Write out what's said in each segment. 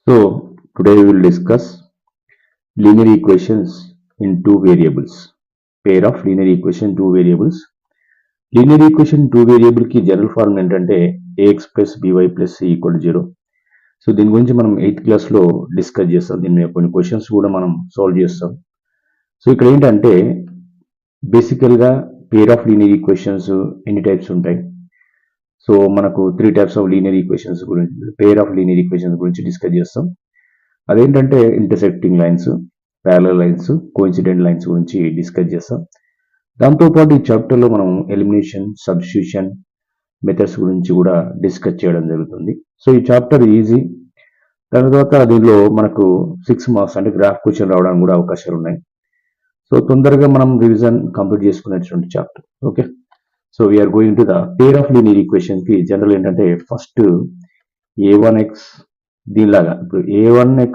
So today we will discuss linear equations in two variables. Pair of linear equation two variables. Linear equation two variable की general form ఏంటంటే ax plus by plus c equal 0. So దీని గురించి మనం 8th క్లాస్లో discuss చేస్తాం. దీని మీద కొన్ని క్వశ్చన్స్ కూడా మనం సాల్వ్ చేస్తాం. సో ఇక్కడ ఏంటంటే బేసికల్గా పేర్ ఆఫ్ లీనియర్ ఈక్వేషన్స్ ఎన్ని టైప్స్ ఉంటాయి. సో మనకు 3 టైప్స్ ఆఫ్ లీనియర్ ఈక్వేషన్స్ గురించి పేర్ ఆఫ్ లీనియర్ ఈక్వేషన్స్ గురించి డిస్కస్ చేస్తాం. అదేంటంటే intersecting lines, parallel lines, coincident lines గురించి డిస్కస్ చేస్తాం. దాంతోపాటు ఈ చాప్టర్లో మనం ఎలిమినేషన్, సబ్స్టిట్యూషన్ మెథడ్స్ గురించి కూడా డిస్కస్ చేయడం జరుగుతుంది. సో ఈ చాప్టర్ ఈజీ. తర్వాత దీనిలో మనకు 6 మార్క్స్ అంటే గ్రాఫ్ క్వశ్చన్ రావడానికి కూడా అవకాశాలు ఉన్నాయి. సో తొందరగా మనం రివిజన్ కంప్లీట్ చేసుకునేటువంటి chapter. Okay, so we are going to the pair of linear equation కి జనరల్ ఏంటంటే ఫస్ట్ a1x దీనిలాగా ఇప్పుడు a1x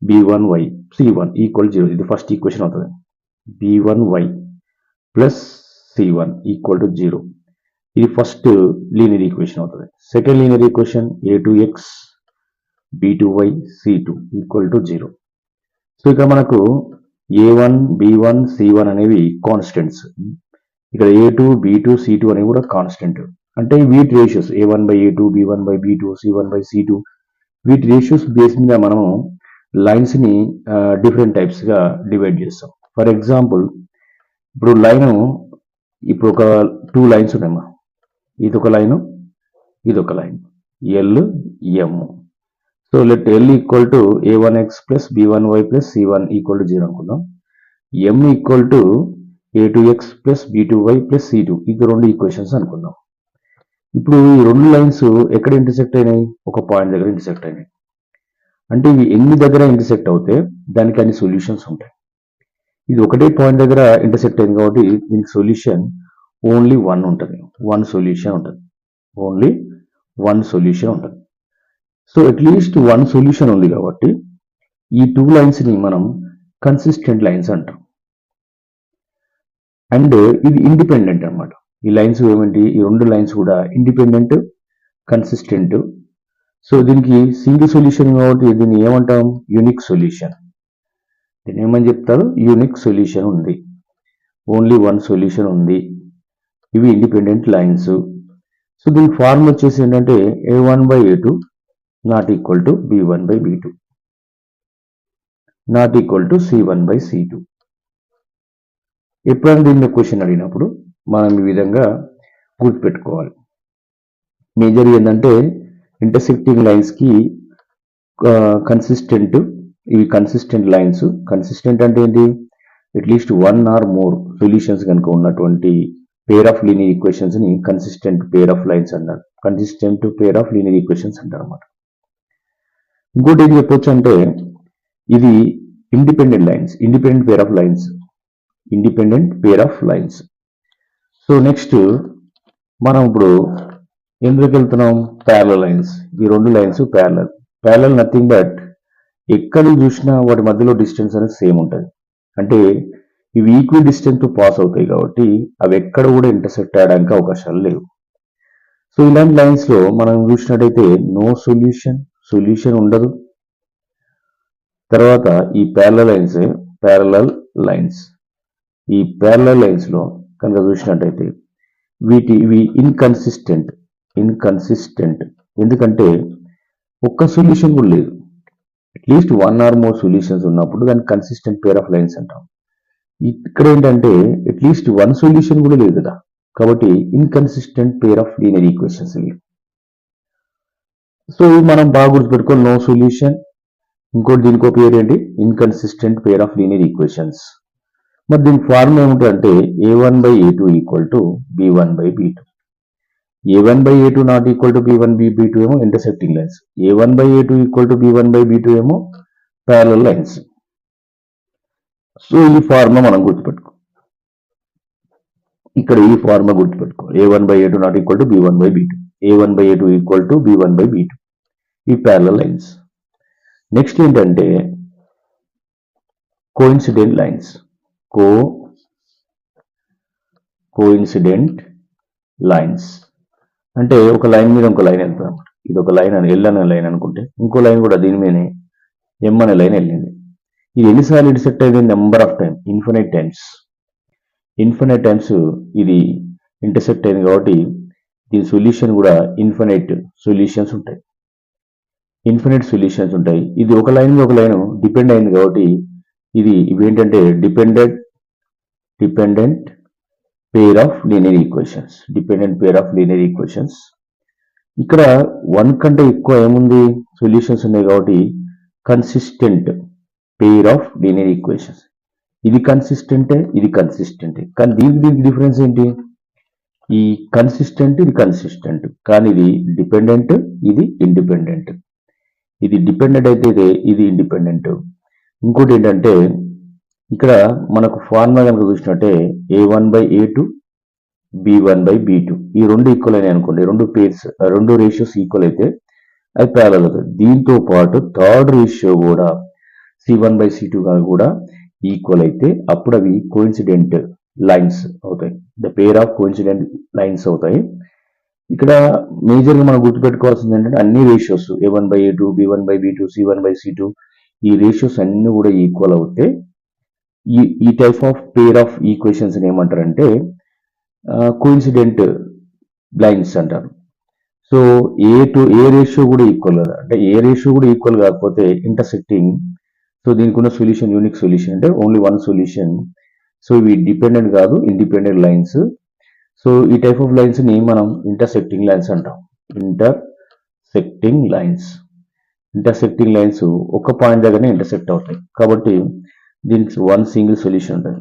b1y c1 ఈక్వల్ 0 ఇది ఫస్ట్ ఈక్వేషన్ అవుతుంది. b1y plus c1 equal to 0 ఇది ఫస్ట్ లీనియర్ ఈక్వేషన్ అవుతుంది. Second linear equation a2x b2y c2 equal to 0. So ఇక్కడ మనకు a1 b1 c1 అనేవి కాన్స్టెంట్స్. ఇక్కడ a2 b2 c2 అనేవి కూడా కాన్స్టెంట్. అంటే వీటి ratios a1 by a2 b1 by b2 c1 by c2 వీటి రేషియోస్ బేస్ మీద మనము లైన్స్ ని డిఫరెంట్ టైప్స్ గా డివైడ్ చేస్తాం. ఫర్ ఎగ్జాంపుల్ ఇప్పుడు లైన్ ఇప్పుడు ఒక 2 లైన్స్ ఉన్నాయమ్మా. ఇదొక లైన్, ఇదొక line L M. So let L equal to a1x plus b1y plus c1 equal to 0 అనుకుందాం. M equal to a2x plus b2y plus c2 ఇది రెండు ఈక్వేషన్స్ అనుకుందాం. ఇప్పుడు ఈ రెండు లైన్స్ ఎక్కడ ఇంటర్సెక్ట్ అయినాయి? ఒక పాయింట్ దగ్గర ఇంటర్సెక్ట్ అయినాయి. అంటే ఇవి ఎన్ని దగ్గర ఇంటర్సెక్ట్ అవుతే దానికి అన్ని సొల్యూషన్స్ ఉంటాయి. ఇది ఒకటే పాయింట్ దగ్గర ఇంటర్సెక్ట్ అయింది కాబట్టి దీనికి సొల్యూషన్ ఓన్లీ 1 ఉంటుంది. 1 సొల్యూషన్ ఉంటుంది. ఓన్లీ 1 సొల్యూషన్ ఉంటుంది. సో అట్లీస్ట్ 1 సొల్యూషన్ ఉంది కాబట్టి ఈ 2 లైన్స్ ని మనం కన్సిస్టెంట్ లైన్స్ అంటాం. అండ్ ఇది ఇండిపెండెంట్ అన్నమాట. ఈ లైన్స్ ఏమిటి? ఈ రెండు లైన్స్ కూడా ఇండిపెండెంట్, కన్సిస్టెంట్. సో దీనికి సింగిల్ సొల్యూషన్ కాబట్టి దీన్ని ఏమంటాం? Unique solution. దీన్ని ఏమని చెప్తారు? యూనిక్ సొల్యూషన్ ఉంది. ఓన్లీ 1 సొల్యూషన్ ఉంది. ఇవి ఇండిపెండెంట్ లైన్స్. సో దీని ఫార్మ్ వచ్చేసి ఏంటంటే a1 by a2 not equal to b1 by b2 not equal to c1 by c2. ఎప్పుడైనా దీన్ని క్వశ్చన్ అడిగినప్పుడు మనం ఈ విధంగా గుర్తుపెట్టుకోవాలి. మేజర్ ఏంటంటే ఇంటర్సెక్టింగ్ లైన్స్ కి కన్సిస్టెంట్, ఇవి కన్సిస్టెంట్ లైన్స్. కన్సిస్టెంట్ అంటే ఏంటి? అట్లీస్ట్ 1 ఆర్ మోర్ సొల్యూషన్స్ కనుక ఉన్నటువంటి పేర్ ఆఫ్ లీనియర్ ఈక్వేషన్స్ ని కన్సిస్టెంట్ పేర్ ఆఫ్ లైన్స్ అంటారు. Consistent pair of linear equations అంటారు అన్నమాట. ఇంకోటి ఏం చెప్పొచ్చు అంటే ఇది independent lines, independent pair of lines, independent pair of lines. So next మనం ఇప్పుడు ఎందుకు వెళ్తున్నాం? Parallel lines. ఈ రెండు lines parallel. Parallel nothing but ఎక్కడ చూసినా వాటి మధ్యలో డిస్టెన్స్ అనేది సేమ్ ఉంటుంది. అంటే ఇవి ఈక్వి డిస్టెన్స్ తో పాస్ అవుతాయి కాబట్టి అవి ఎక్కడ కూడా ఇంటర్సెక్ట్ అయ్యడానికి అవకాశాలు లేవు. సో ఇలాంటి లైన్స్ లో మనం చూసినట్టయితే నో సొల్యూషన్, సొల్యూషన్ ఉండదు. తర్వాత ఈ ప్యారలల్ లైన్స్ ఈ ప్యారలల్ లైన్స్ లో కనుక చూసినట్టయితే ఇవి ఇన్కన్సిస్టెంట్. ఎందుకంటే ఒక్క సొల్యూషన్ కూడా లేదు. అట్లీస్ట్ 1 ఆర్ మోర్ సొల్యూషన్స్ ఉన్నప్పుడు దాన్ని కన్సిస్టెంట్ పేర్ ఆఫ్ లైన్స్ అంటాం. ఇక్కడ ఏంటంటే అట్లీస్ట్ 1 సొల్యూషన్ కూడా లేదు కదా, కాబట్టి inconsistent pair of linear equations ఇవి. సో మనం బాగా గుర్తుపెట్టుకోవాలి, నో సొల్యూషన్. ఇంకోటి దీనికి పేరు ఏంటి? Inconsistent pair of linear equations. మరి దీని ఫార్మ్ ఏమిటంటే a1 by a2 equal to b1 by b2. a1 by a2 not equal to b1 by b2 ఏమో intersecting lines. a1 by a2 equal to b1 by b2 ఏమో parallel lines. So ఈ formula మనం గుర్తుపెట్టుకో. ఇక్కడ ఈ formula గుర్తుపెట్టుకో. a1 by a2 not equal to b1 by b2. a1 by a2 equal to b1 by b2. ఈ parallel lines. Next ఏంటంటే coincident lines. Coincident lines అంటే ఒక లైన్ మీద ఒక లైన్ వెళ్తాం. ఇది ఒక లైన్ అని ఎల్ అనే లైన్ అనుకుంటే ఇంకో లైన్ కూడా దీని మీదనే ఎం అనే లైన్ వెళ్ళింది. ఇది ఎన్నిసార్లు ఇంటర్సెక్ట్ అయింది? Number of time, infinite times ఇది ఇంటర్సెక్ట్ అయింది కాబట్టి దీని సొల్యూషన్ కూడా ఇన్ఫినైట్ సొల్యూషన్స్ ఉంటాయి. ఇది ఒక లైన్ ఒక లైన్ డిపెండ్ అయింది కాబట్టి ఇవేంటంటే dependent pair of linear equations. ఇక్కడ వన్ కంటే ఎక్కువ ఏముంది సొల్యూషన్స్ ఉన్నాయి కాబట్టి consistent pair of linear equations. ఇది కన్సిస్టెంటే కానీ దీనికి డిఫరెన్స్ ఏంటి? ఈ కన్సిస్టెంట్ ఇది కన్సిస్టెంట్ కానీ ఇది డిపెండెంట్ ఇది ఇండిపెండెంట్. ఇది డిపెండెంట్ అయితే ఇది ఇండిపెండెంట్. ఇంకోటి ఏంటంటే ఇక్కడ మనకు ఫార్ములా కనుక చూసినట్టే a1/a2 b1/b2 ఈ రెండు ఈక్వల్ అయినాయి అనుకోండి, రెండు రేషియోస్ ఈక్వల్ అయితే అది ప్యారలల్ అవుతుంది. దీంతో పాటు థర్డ్ రేషియో కూడా c1/c2 కూడా ఈక్వల్ అయితే అప్పుడు అవి కోఇన్సిడెంట్ లైన్స్ అవుతాయి. The pair of coincident lines అవుతాయి. ఇక్కడ మేజర్గా మనం గుర్తుపెట్టుకోవాల్సింది ఏంటంటే అన్ని రేషియోస్ a1/a2 b1/b2 c1/c2 ఈ రేషియోస్ అన్ని కూడా ఈక్వల్ అవుతే ఈ type of pair of equations ఏమంటారంటే కోఇన్సిడెంట్ లైన్స్ అంటారు. సో ఏ రేషియో కూడా ఈక్వల్ కదా, అంటే ఏ రేషియో కూడా ఈక్వల్ కాకపోతే ఇంటర్సెక్టింగ్. సో దీనికి ఉన్న సొల్యూషన్ యూనిక్ సొల్యూషన్ అంటే ఓన్లీ వన్ సొల్యూషన్. సో ఇవి డిపెండెంట్ కాదు, ఇండిపెండెంట్ లైన్స్. సో ఈ టైప్ ఆఫ్ లైన్స్ ని మనం ఇంటర్సెక్టింగ్ లైన్స్ అంటాం. ఇంటర్సెక్టింగ్ లైన్స్ ఒక పాయింట్ దగ్గరనే ఇంటర్సెక్ట్ అవుతాయి కాబట్టి దీనికి వన్ సింగిల్ సొల్యూషన్ ఉంటుంది.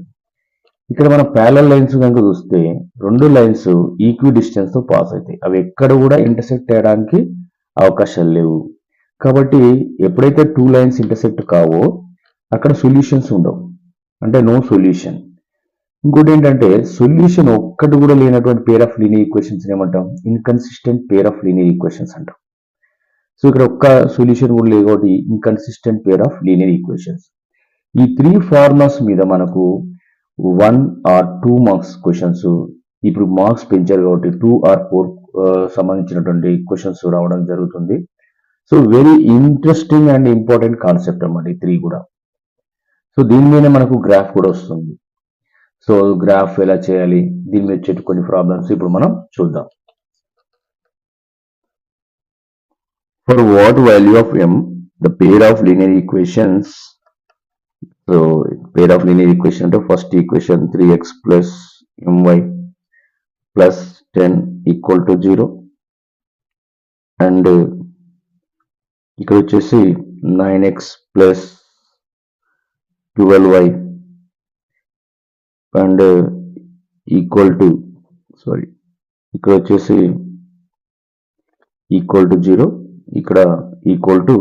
ఇక్కడ మనం ప్యారలల్ లైన్స్ కనుక చూస్తే రెండు లైన్స్ ఈక్వి డిస్టెన్స్ తో పాస్ అవుతాయి. అవి ఎక్కడ కూడా ఇంటర్సెక్ట్ చేయడానికి అవకాశాలు లేవు. కాబట్టి ఎప్పుడైతే టూ లైన్స్ ఇంటర్సెక్ట్ కావో అక్కడ సొల్యూషన్స్ ఉండవు, అంటే నో సొల్యూషన్. ఇంకోటి ఏంటంటే సొల్యూషన్ ఒక్కటి కూడా లేనటువంటి పేర్ ఆఫ్ లీనియర్ ఈక్వేషన్స్ ఏమంటాం? Inconsistent pair of linear equations అంటాం. సో ఇక్కడ ఒక్క సొల్యూషన్ కూడా లేదు కాబట్టి inconsistent pair of linear equations. ఈ త్రీ ఫార్ములాస్ మీద మనకు 1 or 2 మార్క్స్ క్వశ్చన్స్, ఇప్పుడు మార్క్స్ పెంచారు కాబట్టి 2 or 4 సంబంధించినటువంటి క్వశ్చన్స్ రావడం జరుగుతుంది. So very interesting and important concept అన్నమాట ఈ త్రీ కూడా. సో దీని మీద మనకు గ్రాఫ్ కూడా వస్తుంది. సో గ్రాఫ్ ఎలా చేయాలి దీని మీద వచ్చే కొన్ని ప్రాబ్లమ్స్ ఇప్పుడు మనం చూద్దాం. For what value of m the pair of linear equations. So pair of linear equation అంటే first equation 3x plus my plus 10 equal to 0 and ఇక్కడ వచ్చేసి 9x plus 12y and equal to ఇక్కడ వచ్చేసి equal to 0, ఇక్కడ equal to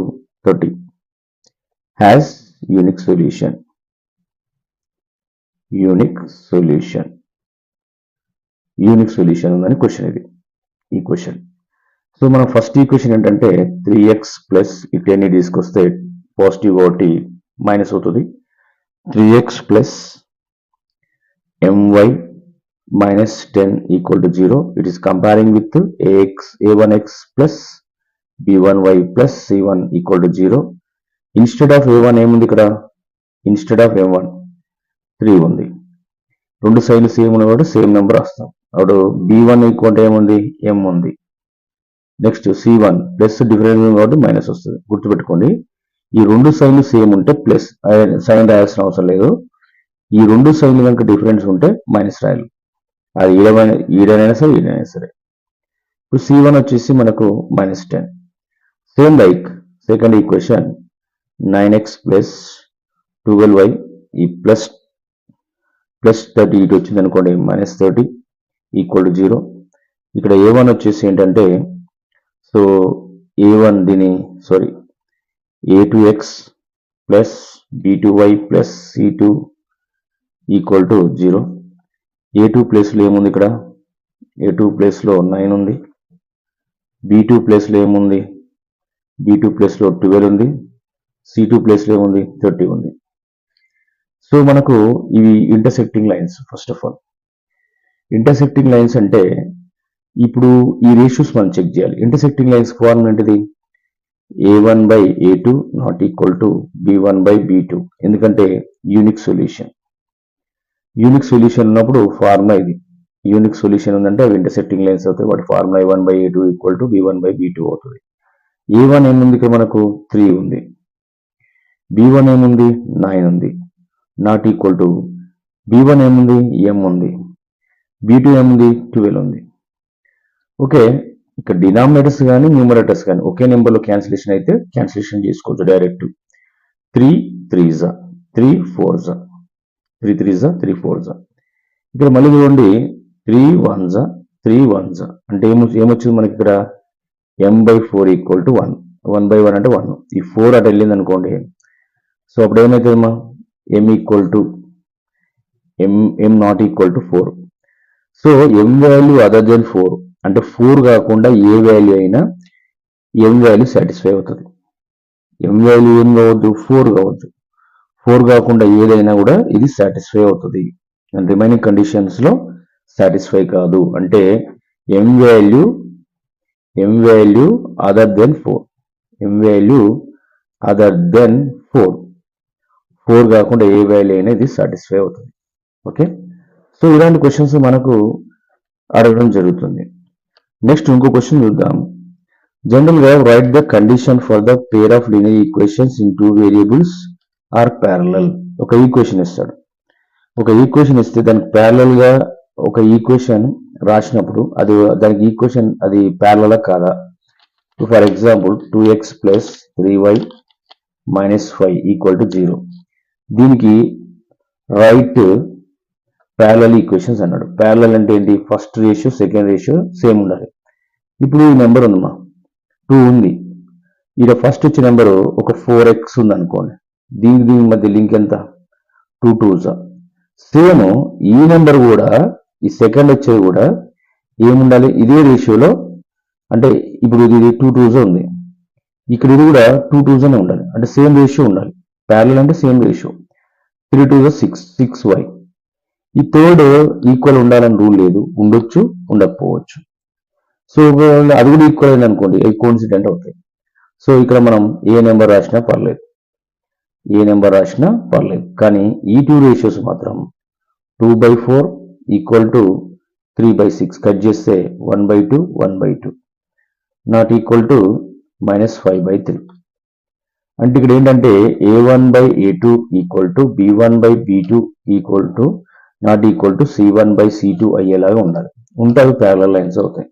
30 has unique solution ఉందని question ఇది, ఈ question. So మనం ఫస్ట్ ఈక్వేషన్ ఏంటంటే 3x ప్లస్ ఈ 10 తీసుకొస్తే పాజిటివ్ కాబట్టి మైనస్ అవుతుంది. 3x plus my minus 10 equal to 0. It is comparing with a1x plus b1y plus c1 equal to 0. Instead of a1 ఏముంది ఇక్కడ? ఇన్స్టెడ్ ఆఫ్ m1 3 ఉంది. రెండు సైడ్లు సేమ్ ఉన్న కాబట్టి సేమ్ నెంబర్ వస్తాం. అప్పుడు b1 ఈక్వల్ టు ఏముంది? m ఉంది. నెక్స్ట్ c1 ప్లస్ డిఫరెన్స్ కాబట్టి మైనస్ వస్తుంది. గుర్తుపెట్టుకోండి, ఈ రెండు సైన్లు సేమ్ ఉంటే ప్లస్ సైన్ రాయాల్సిన అవసరం లేదు. ఈ రెండు సైన్లు కనుక డిఫరెన్స్ ఉంటే మైనస్ రాయాలి. అది ఈడనైనా సరే. ఇప్పుడు c1 వచ్చేసి మనకు minus 10. Same like second equation 9x plus 12y ఈ ప్లస్ 30 ఇటు వచ్చింది అనుకోండి మైనస్ 30 ఈక్వల్ టు 0. ఇక్కడ a1 వచ్చేసి ఏంటంటే so a2x plus b2y plus c2 equal to 0. a2 ప్లేస్లో ఏముంది? ఇక్కడ a2 ప్లేస్లో 9 ఉంది. b2 ప్లేస్లో ఏముంది? b2 ప్లేస్లో 12 ఉంది. c2 ప్లేస్లో ఏముంది? 30 ఉంది. సో మనకు ఇవి intersecting lines. First of all intersecting lines అంటే ఇప్పుడు ఈ రేషియోస్ మనం చెక్ చేయాలి. ఇంటర్సెక్టింగ్ లైన్స్ ఫార్ములా ఏంటిది? a1 by a2 not equal to b1 by b2. ఎందుకంటే యూనిక్ సొల్యూషన్. యూనిక్ సొల్యూషన్ ఉన్నప్పుడు ఫార్ములా ఇది. యూనిక్ సొల్యూషన్ ఉందంటే అవి ఇంటర్సెక్టింగ్ లైన్స్ అవుతాయి. వాటి formula a1 by a2 equal to b1 by b2 అవుతుంది. a1 ఏముంది ఇక్కడ మనకు 3 ఉంది. b1 ఏముంది 9 ఉంది. నాట్ ఈక్వల్ టు b1 ఏముంది m ఉంది. b2 ఏముంది 12 ఉంది. ఓకే, ఇక్కడ డినామినేటర్స్ కానీ న్యూమరేటర్స్ కానీ ఒకే నెంబర్లో క్యాన్సిలేషన్ అయితే క్యాన్సిలేషన్ చేసుకోవచ్చు direct. 3 3s 3 4s 3 3s 3 4s. ఇక్కడ మళ్ళీ చూడండి 3 1s 3 1s అంటే ఏమొచ్చింది మనకి ఇక్కడ m/4 ఈక్వల్ టు 1. 1/1 అంటే 1. ఈ 4 అటు వెళ్ళింది అనుకోండి. సో అప్పుడు ఏమవుతుందమ్మా m equal to m not equal to 4. So m value other than 4 అంటే 4 కాకుండా ఏ వాల్యూ అయినా m వాల్యూ సాటిస్ఫై అవుతుంది. m వాల్యూ ఏం కావద్దు 4 కావద్దు. 4 కాకుండా ఏదైనా కూడా ఇది సాటిస్ఫై అవుతుంది. అండ్ రిమైనింగ్ కండిషన్స్ లో సాటిస్ఫై కాదు అంటే m value other than 4. m value other than 4. 4 కాకుండా ఏ వాల్యూ అయినా ఇది సాటిస్ఫై అవుతుంది. ఓకే, సో ఇలాంటి క్వశ్చన్స్ మనకు అడగడం జరుగుతుంది. నెక్స్ట్ ఇంకో క్వశ్చన్ చూద్దాం. జనరల్ గా write the condition for the pair of linear equations in 2 variables are parallel. ఒక ఈక్వేషన్ ఇస్తాడు. ఒక ఈక్వేషన్ ఇస్తే దానికి ప్యారలల్ గా ఒక ఈక్వేషన్ రాసినప్పుడు అది దానికి ఈక్వేషన్ అది ప్యారలల్ కాదా? For example 2x plus 3y minus 5 equal to 0. దీనికి రైట్ ప్యారలల్ ఈక్వేషన్స్ అన్నాడు. ప్యారలల్ అంటే ఏంటి? First ratio second ratio same ఉండాలి. ఇప్పుడు ఈ నెంబర్ ఉందమ్మా 2 ఉంది. ఇక్కడ ఫస్ట్ వచ్చే నెంబరు ఒక 4x ఉంది అనుకోండి. దీనికి మధ్య లింక్ ఎంత? 2 2s. సేమ్ ఈ నెంబర్ కూడా ఈ సెకండ్ వచ్చేది కూడా ఏముండాలి? ఇదే రేషియోలో. అంటే ఇప్పుడు ఇది 2 2s ఉంది. ఇక్కడ ఇది కూడా 2 2s అనే ఉండాలి. అంటే సేమ్ రేషియో ఉండాలి. ప్యారలల్ అంటే సేమ్ రేషియో. 3 2s 6 6y. ఈ థర్డ్ ఈక్వల్ ఉండాలని రూల్ లేదు. ఉండొచ్చు, ఉండకపోవచ్చు. సో అది కూడా ఈక్వల్ అయింది అనుకోండి, అవి కోఇన్సిడెంట్ అవుతాయి. సో ఇక్కడ మనం ఏ నెంబర్ రాసినా పర్లేదు, కానీ ఈ 2 రేషియోస్ మాత్రం 2/4 ఈక్వల్ టు 3/6 కట్ చేస్తే 1/2 1/2 నాట్ ఈక్వల్ టు -5/3. అంటే ఇక్కడ ఏంటంటే a1/a2 equal to b1/b2 equal to not equal to c1/c2 అయ్యేలాగా ఉండాలి. ఉంటే అవి ప్యారలల్ లైన్స్ అవుతాయి.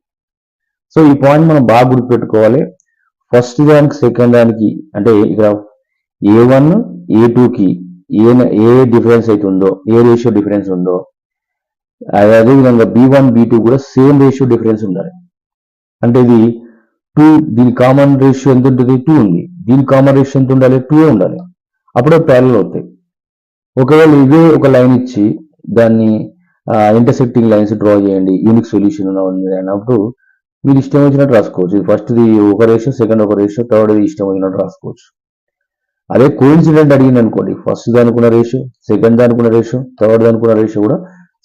సో ఈ పాయింట్ మనం బాగా గుర్తుపెట్టుకోవాలి. ఫస్ట్ దానికి సెకండ్ దానికి అంటే ఇక్కడ a1 a2కి ఏ డిఫరెన్స్ అయితే ఉందో, ఏ రేషియో డిఫరెన్స్ ఉందో, అదేవిధంగా b1 b2 కూడా సేమ్ రేషియో డిఫరెన్స్ ఉండాలి. అంటే ఇది 2, దీని కామన్ రేషియో ఎంత ఉంటుంది? 2 ఉంది. దీని కామన్ రేషియో ఎంత ఉండాలి? 2 ఉండాలి. అప్పుడే ప్యారలల్ అవుతాయి. ఒకవేళ ఇదే ఒక లైన్ ఇచ్చి దాన్ని ఇంటర్సెక్టింగ్ లైన్స్ డ్రా చేయండి, యూనిక్ సొల్యూషన్ అన్నప్పుడు మీరు ఇష్టం వచ్చినట్టు రాసుకోవచ్చు. ఇది ఫస్ట్ది ఒక రేషియో, సెకండ్ ఒక రేషియో, థర్డ్ ఇష్టం వచ్చినట్టు రాసుకోవచ్చు. అదే కోఇన్సిడెంట్ అడిగింది అనుకోండి, ఫస్ట్ దానికున్న రేషియో, సెకండ్ దానికున్న రేషియో, థర్డ్ దానికున్న రేషియో కూడా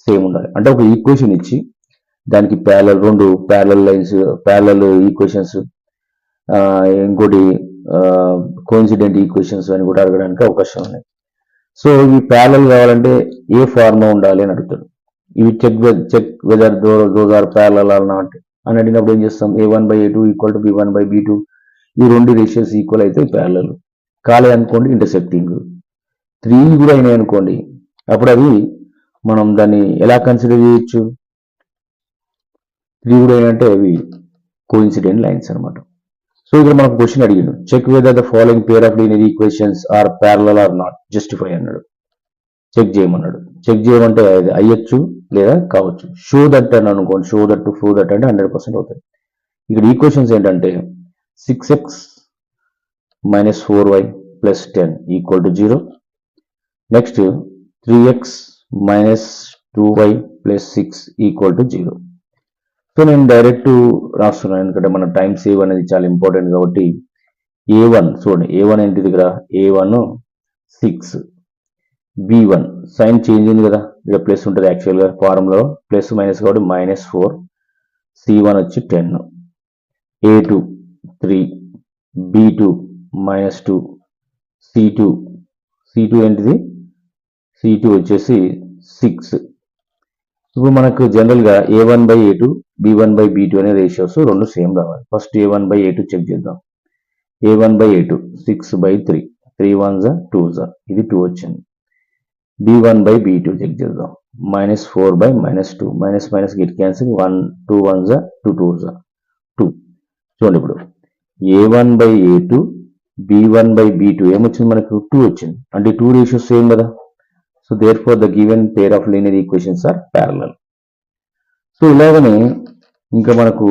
సేమ్ ఉండాలి. అంటే ఒక ఈక్వేషన్ ఇచ్చి దానికి రెండు ప్యారలల్ లైన్స్, ప్యారలల్ ఈక్వేషన్స్, ఇంకోటి కోఇన్సిడెంట్ ఈక్వేషన్స్ అని కూడా అడగడానికి అవకాశం ఉన్నాయి. సో ఇవి ప్యారలల్ కావాలంటే ఏ ఫార్ములా ఉండాలి అని అడుగుతాడు. ఇవి check whether those are parallel or not అని అడిగినప్పుడు ఏం చేస్తాం? a1/a2 equal to b1/b2. ఈ రెండు రేషియోస్ ఈక్వల్ అయితే ప్యారలల్. కాలే అనుకోండి ఇంటర్సెక్టింగ్. 3 కూడా అయినాయి అనుకోండి, అప్పుడు అవి మనం దాన్ని ఎలా కన్సిడర్ చేయొచ్చు? 3 కూడా అయినంటే అవి కోఇన్సిడెంట్ లైన్స్ అనమాట. సో ఇక్కడ మనకు క్వశ్చన్ అడిగాడు, check whether the following pair of linear equations are parallel or not, justify అన్నాడు. చెక్ చేయమన్నాడు. చెక్ చేయమంటే అది అయ్యొచ్చు లేదా కావచ్చు. షో దట్ అని అనుకోండి, show that to prove that అంటే 100% అవుతాయి. ఇక్కడ ఈక్వేషన్స్ ఏంటంటే 6x minus 4y plus 10 equal to 0. Next 3x minus 2y plus 6 equal to 0. So నేను డైరెక్ట్ రాస్తున్నాను, ఎందుకంటే మన టైం సేవ్ అనేది చాలా ఇంపార్టెంట్ కాబట్టి. a1 చూడండి, a1 ఏంటి దగ్గర? a1 6, b1 సైన్ చేంజ్ ఉంది కదా, ఇక్కడ ప్లస్ ఉంటుంది యాక్చువల్గా ఫార్ములా, ప్లస్ మైనస్ కాబట్టి -4, C1 వచ్చి 10, A2 3, B2 -2, C2 ఏంటిది, C2 వచ్చేసి 6. ఇప్పుడు మనకు జనరల్గా A1/A2, B1/B2 అనే రేషియోస్ రెండు సేమ్ రావాలి. ఫస్ట్ A1/A2 చెక్ చేద్దాం. A1/A2 6/3, 3 1s 2s, ఇది 2 వచ్చింది. B1/B2 చెక్ చేద్దాం. -4/-2, minus Git cancel, 1 2 1s 2 2s 2. చూడండి ఇప్పుడు A1/A2, B1/B2 ఏమొచ్చింది మనకు 2 వచ్చింది. అంటే 2 రేషియోస్ సేమ్ కదా. So therefore the given pair of linear equations are parallel. So ఇలాగనే ఇంకా మనకు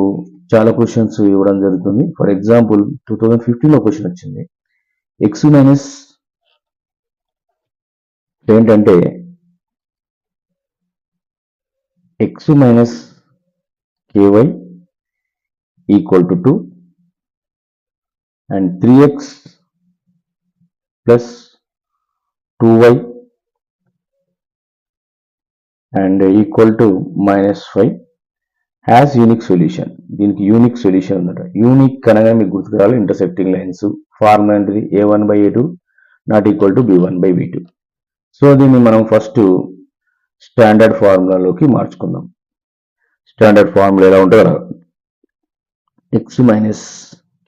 చాలా క్వశ్చన్స్ ఇవ్వడం జరుగుతుంది. ఫర్ ఎగ్జాంపుల్ 2015లో క్వశ్చన్ వచ్చింది. x మైనస్ ఏంటంటే x minus ky equal to 2 and 3x plus 2y and equal to -5 has unique solution. దీనికి యూనిక్ సొల్యూషన్ ఉందట. యూనిక్ అనగా మీకు గుర్తుకురావాలి ఇంటర్సెక్టింగ్ లైన్స్ ఫార్ములా ఏంటిది, A1/A2 not equal to B1/B2. So దీన్ని మనం ఫస్ట్ స్టాండర్డ్ ఫార్ములాలోకి మార్చుకుందాం. స్టాండర్డ్ ఫార్ములా ఎలా ఉంటుందో x minus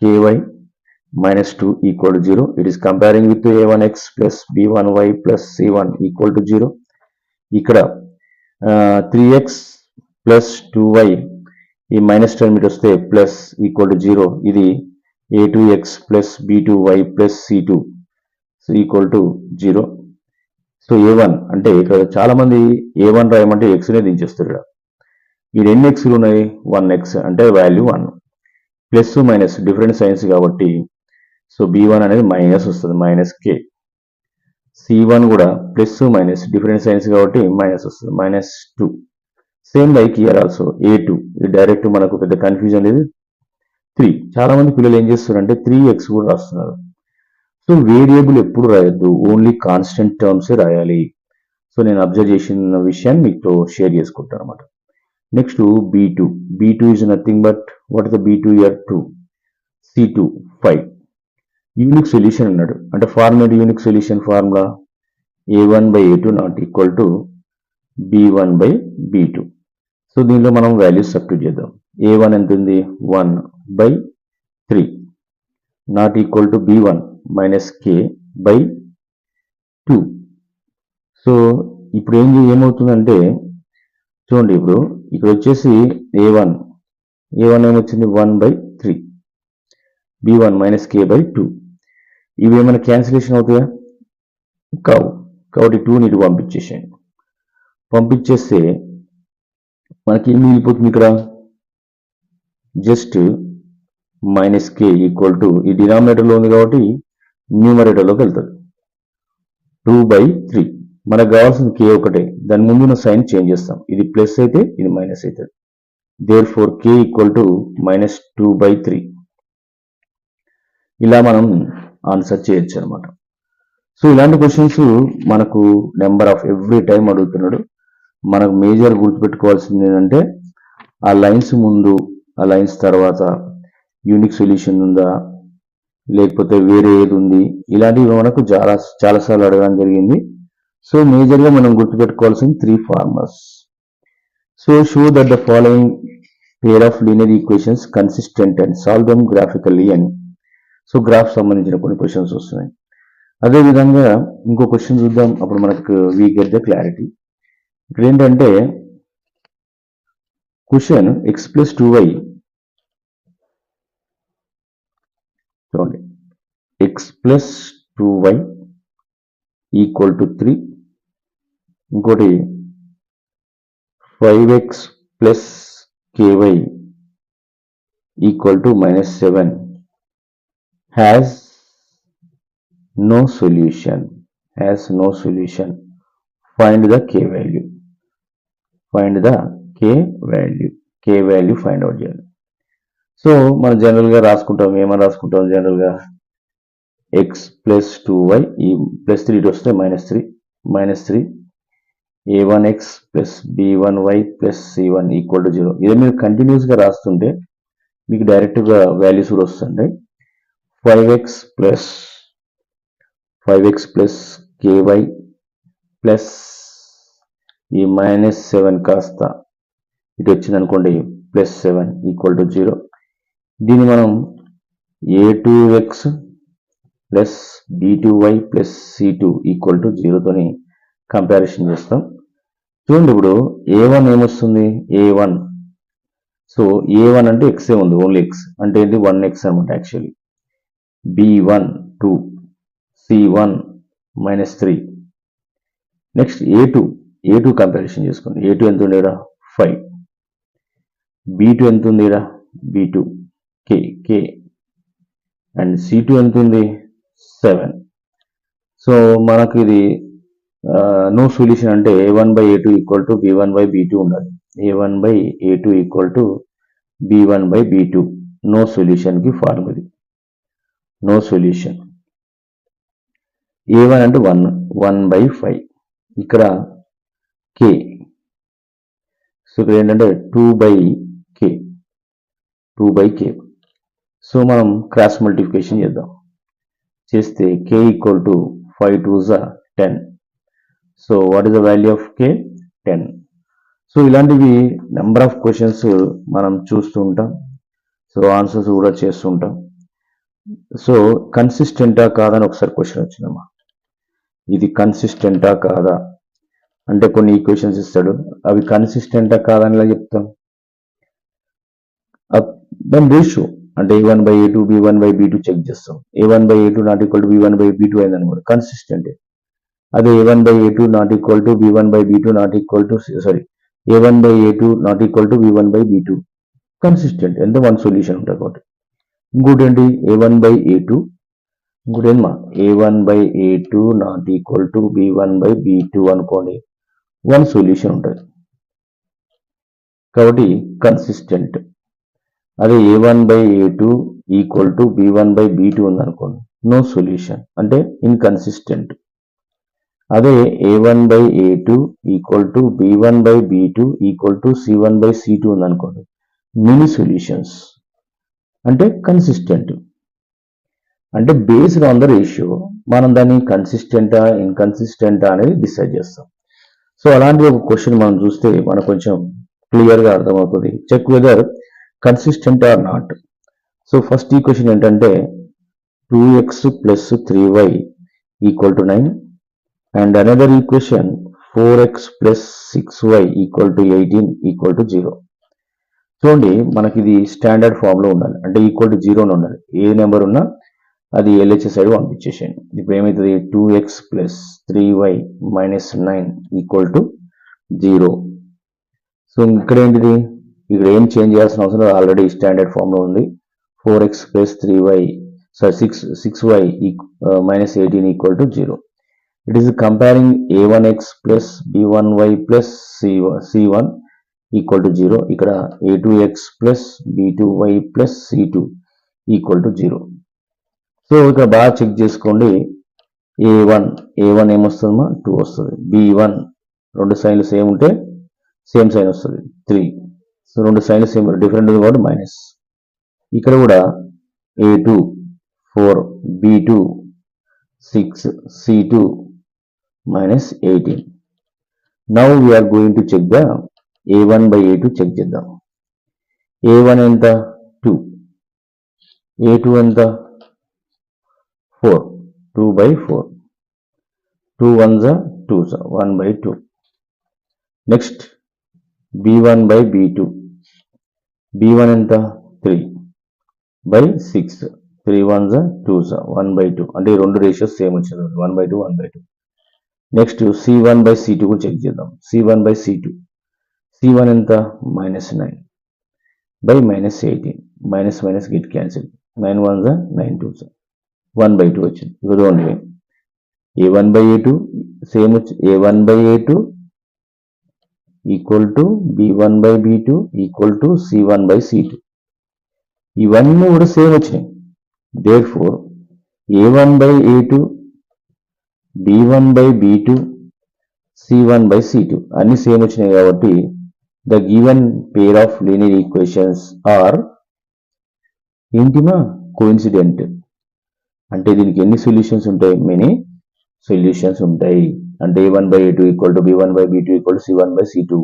ky -2 equal to 0. It is comparing with A1x plus B1y plus C1 equal to 0. ఇక్కడ 3x plus 2y ఈ minus term ఇటు వస్తే plus equal to 0. ఇది A2x plus B2y plus C2 equal to 0. So A1 అంటే ఇక్కడ చాలా మంది A1 రాయమంటే x నే దించేస్తారు. ఇక్కడ ఈ రెండు xలు ఉన్నాయి, 1x అంటే value 1. Plus minus different science కాబట్టి సో B1 అనేది మైనస్ వస్తుంది, -k. C1 కూడా ప్లస్ మైనస్ డిఫరెంట్ సైన్స్ కాబట్టి మైనస్ వస్తుంది, -2. Same like year also A2 ఇది డైరెక్ట్ మనకు పెద్ద కన్ఫ్యూజన్ లేదు. 3 చాలా మంది పిల్లలు ఏం చేస్తున్నారంటే 3x కూడా రాస్తున్నారు. సో వేరియబుల్ ఎప్పుడు రాయొద్దు, ఓన్లీ కాన్స్టెంట్ టర్మ్స్ రాయాలి. సో నేను అబ్జర్వ్ చేసిన విషయాన్ని మీతో షేర్ చేసుకుంటాను అనమాట. Next B2 is nothing but what is the B2 year 2, C2 5. Unique solution అన్నాడు అంటే formula unique solution formula A1/A2 not equal to B1/B2. So దీనిలో మనం వాల్యూస్ సబ్స్టిట్యూట్ చేద్దాం. A1 ఎంత ఉంది, 1/3 not equal to B1 -k/2. So ఇప్పుడు ఏమవుతుందంటే చూడండి, ఇప్పుడు ఇక్కడ వచ్చేసి A1 ఏమొచ్చింది 1/3, B1 -k/2. ఇవి ఏమైనా క్యాన్సిలేషన్ అవుతాయా, కావు. కాబట్టి 2 ఇటు పంపించేసేయండి. పంపించేస్తే మనకి ఏం మిగిలిపోతుంది ఇక్కడ, జస్ట్ -k ఈక్వల్ టు ఈ డినామినేటర్లో ఉంది కాబట్టి న్యూమరేటర్లోకి వెళ్తుంది 2/3. మనకు కావాల్సింది k ఒకటే, దాని ముందున్న సైన్ చేంజ్ చేస్తాం. ఇది ప్లస్ అయితే ఇది మైనస్ అవుతుంది. Therefore k equal to -2/3. ఇలా మనం ఆన్సర్ చేయొచ్చు అనమాట. సో ఇలాంటి క్వశ్చన్స్ మనకు నెంబర్ ఆఫ్ ఎవ్రీ టైం అడుగుతున్నాడు. మనకు మేజర్ గుర్తుపెట్టుకోవాల్సింది ఏంటంటే ఆ లైన్స్ ముందు, ఆ లైన్స్ తర్వాత యూనిక్ సొల్యూషన్ ఉందా లేకపోతే వేరే ఏది ఉంది, ఇలాంటివి మనకు చాలాసార్లు అడగడం జరిగింది. సో మేజర్గా మనం గుర్తుపెట్టుకోవాల్సింది 3 formulas. So show that the following pair of linear equations consistent and solve them graphically అని. సో గ్రాఫ్ సంబంధించిన కొన్ని క్వశ్చన్స్ వస్తున్నాయి. అదేవిధంగా ఇంకో క్వశ్చన్ చూద్దాం, అప్పుడు మనకు వీ గెట్ ద క్లారిటీ. ఇక్కడ ఏంటంటే క్వశ్చన్ x + 2y చూడండి, x + 2y ఈక్వల్ టు 3. ఇంకోటి 5x + ky equal to -7 has no solution. Find the k value. K value find out చేయాలి. సో మనం జనరల్గా రాసుకుంటాం, ఏమని రాసుకుంటాం జనరల్గా x + 2y ఈ +3 ఇటు వస్తే -3 a1x plus b1y plus c1 equal to 0. ఇదే మీరు కంటిన్యూస్గా రాస్తుంటే మీకు డైరెక్ట్గా వాల్యూస్ కూడా వస్తుంటాయి. 5x ప్లస్ ky ప్లస్ ఈ -7 కాస్త ఇటు వచ్చింది అనుకోండి ప్లస్ 7 ఈక్వల్ టు 0. దీన్ని మనం a2x plus b2y plus c2 equal to 0తోని కంపారిజన్ చేస్తాం. చూడండి ఇప్పుడు a1 ఏమొస్తుంది a1. సో a1 అంటే x ఉంది, ఓన్లీ x అంటే ఏంటి 1x అనమాట actually. b1 2, c1 -3. Next a2 comparison చేసుకోండి. a2 ఎంత ఉంది ఇక్కడ 5, b2 ఎంత ఉంది ఇక్కడ b2 k అండ్ c2 ఎంత ఉంది 7. సో మనకు ఇది నో సొల్యూషన్ అంటే a1/a2 ఈక్వల్ టు b1/b2 ఉండాలి. a1/a2 equal to b1/b2 no సొల్యూషన్కి ఫార్ములా ఇది. No solution. a1 అంటే 1/5. ఇక్కడ k. సో ఇక్కడ ఏంటంటే 2/k. సో మనం క్రాస్ మల్టిప్లికేషన్ చేద్దాం. చేస్తే k equal to 5 2s 10. So what is the value of k? 10. So ఇలాంటివి నెంబర్ ఆఫ్ క్వశ్చన్స్ మనం చూస్తూ ఉంటాం. సో ఆన్సర్స్ కూడా చేస్తుంటాం. సో కన్సిస్టెంటా కాదా అని ఒకసారి క్వశ్చన్ వచ్చిందమ్మా. ఇది కన్సిస్టెంటా కాదా అంటే కొన్ని ఈక్వేషన్స్ ఇస్తాడు, అవి కన్సిస్టెంటా కాదా అని ఇలా చెప్తాం. దాని రేషియో అంటే a1/a2 b1/b2 చెక్ చేస్తాం. a1/a2 not equal to b1/b2 అయింది అనుకోండి కన్సిస్టెంట్. అదే a1/a2 not equal to b1/b2 not equal to a1/a2 not equal to b1/b2 consistent. ఎంత వన్ సొల్యూషన్ ఉంటుంది కాబట్టి. ఇంకోటి ఏంటి a1/a2, ఇంకోటి ఏమా a1/a2 not equal to b1/b2 అనుకోండి, వన్ సొల్యూషన్ ఉంటుంది కాబట్టి కన్సిస్టెంట్. అదే a1/a2 ఈక్వల్ టు b1/b2 ఉందనుకోండి నో సొల్యూషన్ అంటే ఇన్కన్సిస్టెంట్. అదే a1/a2 equal to b1/b2 equal to c1/c2 ఉందనుకోండి మినీ సొల్యూషన్స్ అంటే కన్సిస్టెంట్. అంటే బేస్డ్ ఆన్ ద రేషియో మనం దాన్ని కన్సిస్టెంటా ఇన్కన్సిస్టెంటా అనేది డిసైడ్ చేస్తాం. సో అలాంటి ఒక క్వశ్చన్ మనం చూస్తే మనకు కొంచెం క్లియర్గా అర్థమవుతుంది. Check whether consistent or not. So first equation ఏంటంటే 2x plus 3y equal to 9 and another equation 4x plus 6y equal to 18 equal to 0. చూడండి మనకి ఇది స్టాండర్డ్ ఫామ్లో ఉండాలి, అంటే ఈక్వల్ టు 0 ఉండాలి. ఏ నెంబర్ ఉన్నా అది LHS సైడ్ పంపించేసేయండి. ఇప్పుడు ఏమవుతుంది 2x plus 3y minus 9 equal to 0. So ఇక్కడ ఏంటిది, ఇక్కడ ఏం చేంజ్ చేయాల్సిన అవసరం ఆల్రెడీ స్టాండర్డ్ ఫామ్లో ఉంది. 4x plus 3y 6y minus 18 equal to 0. It is comparing a1x plus b1y plus c1 equal to 0. ఇక్కడ a2x plus b2y plus c2 equal to 0. So ఇక్కడ బాగా చెక్ చేసుకోండి. a1 ఏమొస్తుందమ్మా 2 వస్తుంది. b1 రెండు సైన్లు సేమ్ ఉంటే same sign వస్తుంది 3. So రెండు సైన్లు same different ఉంది కాబట్టి మైనస్. ఇక్కడ కూడా a2 4 b2 6 c2 minus 18. Now we are going to check the a1/a2 check చేద్దాం. a1 ఎంత 2, a2 ఎంత 4, 2/4, 2 1s 2s 1/2. Next b1/b2, b1 ఎంత 3/6, 3 1s 2s 1/2. అంటే ఈ రెండు రేషియోస్ సేమ్ వచ్చింది 1/2 1/2. నెక్స్ట్ c1/c2 కూడా చెక్ చేద్దాం. c1/c2, c1 ఎంత -9 -18, minus get cancel 9 1s 9 2s 1/2 వచ్చింది. ఇదిగోండి a1/a2 సేమ్ వచ్చి a1/a2 equal to b1/b2 equal to c1/c2. ఇవన్నీ కూడా సేమ్ వచ్చినాయి. Therefore a1/a2 b1/b2 C1 by C2 అన్ని సేమ్ వచ్చినాయి కాబట్టి the given pair of linear equations are ఏంటిమా కోఇన్సిడెంట్. అంటే దీనికి ఎన్ని సొల్యూషన్స్ ఉంటాయి? మెనీ సొల్యూషన్స్ ఉంటాయి. అంటే A1 by A2 equal to B1 by B2 equal to C1 by C2.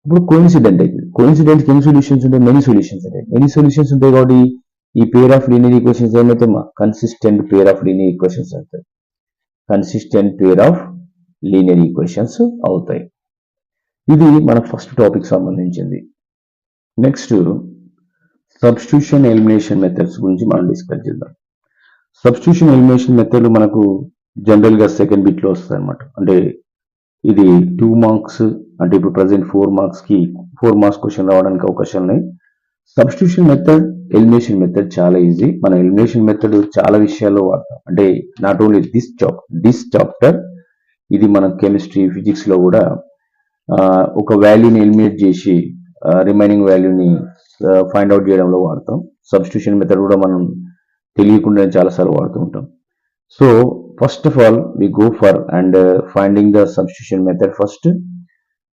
ఇప్పుడు కోఇన్సిడెంట్ అయితే కోఇన్సిడెంట్ ఎన్ని సొల్యూషన్స్ ఉంటాయి? మెనీ సొల్యూషన్స్ ఉంటాయి. మెనీ సొల్యూషన్స్ ఉంటాయి కాబట్టి ఈ పేర్ ఆఫ్ లీనియర్ ఈక్వేషన్స్ ఏమైతే consistent pair of linear equations అవుతాయి. Consistent pair of linear equations అవుతాయి. ఇది మన ఫస్ట్ టాపిక్ సంబంధించింది. నెక్స్ట్ సబ్స్టిట్యూషన్ ఎలిమినేషన్ మెథడ్స్ గురించి మనం డిస్కస్ చేద్దాం. సబ్స్టిట్యూషన్ ఎలిమినేషన్ మెథడ్ మనకు జనరల్ గా సెకండ్ బిట్ లో వస్తాయి అనమాట. అంటే ఇది 2 మార్క్స్, అంటే ఇప్పుడు ప్రజెంట్ 4 మార్క్స్ కి 4 మార్క్స్ క్వశ్చన్ రావడానికి అవకాశాలు ఉన్నాయి. సబ్స్టిట్యూషన్ మెథడ్, ఎలిమినేషన్ మెథడ్ చాలా ఈజీ. మన ఎలిమినేషన్ మెథడ్ చాలా విషయాల్లో వాడతాం. అంటే నాట్ ఓన్లీ దిస్ చాప్టర్, ఇది మన కెమిస్ట్రీ, ఫిజిక్స్ లో కూడా ఒక వాల్యూని ఎలిమినేట్ చేసి రిమైనింగ్ వాల్యూని ఫైండ్ అవుట్ చేయడంలో వాడతాం. సబ్స్టిట్యూషన్ మెథడ్ కూడా మనం తెలియకుండా చాలాసార్లు వాడుతూ ఉంటాం. So first of all we go for and finding the substitution method first.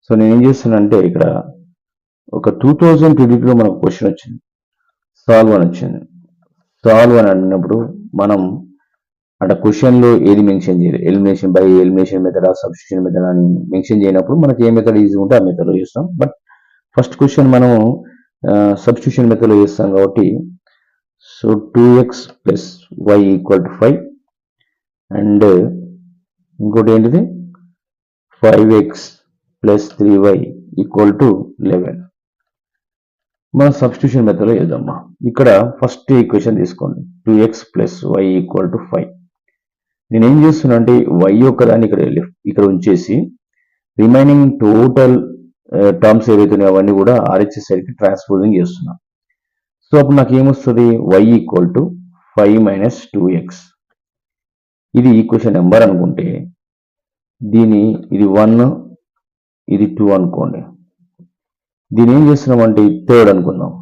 So నేను ఏం చేస్తానంటే ఇక్కడ ఒక 2022లో మనకు క్వశ్చన్ వచ్చింది, సాల్వ్ అని వచ్చింది. సాల్వ్ అని అన్నప్పుడు మనం అంటే క్వశ్చన్లో ఏది మెన్షన్ చేయాలి, elimination by elimination method, substitution method అని మెన్షన్ చేయనప్పుడు మనకి ఏ మెథడ్ ఈజీ ఉంటే ఆ మెథడ్లో చేస్తాం. బట్ ఫస్ట్ క్వశ్చన్ మనం సబ్స్టిట్యూషన్ మెథడ్లో చేస్తాం కాబట్టి so 2x plus y equal to 5 and ఇంకోటి ఏంటిది 5x plus 3y equal to 11. మనం సబ్స్టిట్యూషన్ మెథడ్లో చేద్దామా. ఇక్కడ ఫస్ట్ ఈక్వేషన్ తీసుకోండి, 2x plus y equal to 5. నేను ఏం చేస్తున్నా అంటే y ఒకదాన్ని ఇక్కడ ఉంచేసి రిమైనింగ్ టోటల్ టర్మ్స్ ఏవైతున్నాయో అవన్నీ కూడా RHS సైడ్కి ట్రాన్స్పోజింగ్ చేస్తున్నా. సో అప్పుడు నాకు ఏమొస్తుంది, y equal to 5 minus 2x. ఇది ఈక్వేషన్ నెంబర్ అనుకుంటే ఇది 1, ఇది 2 అనుకోండి. దీని ఏం చేస్తున్నామంటే థర్డ్ అనుకుందాం.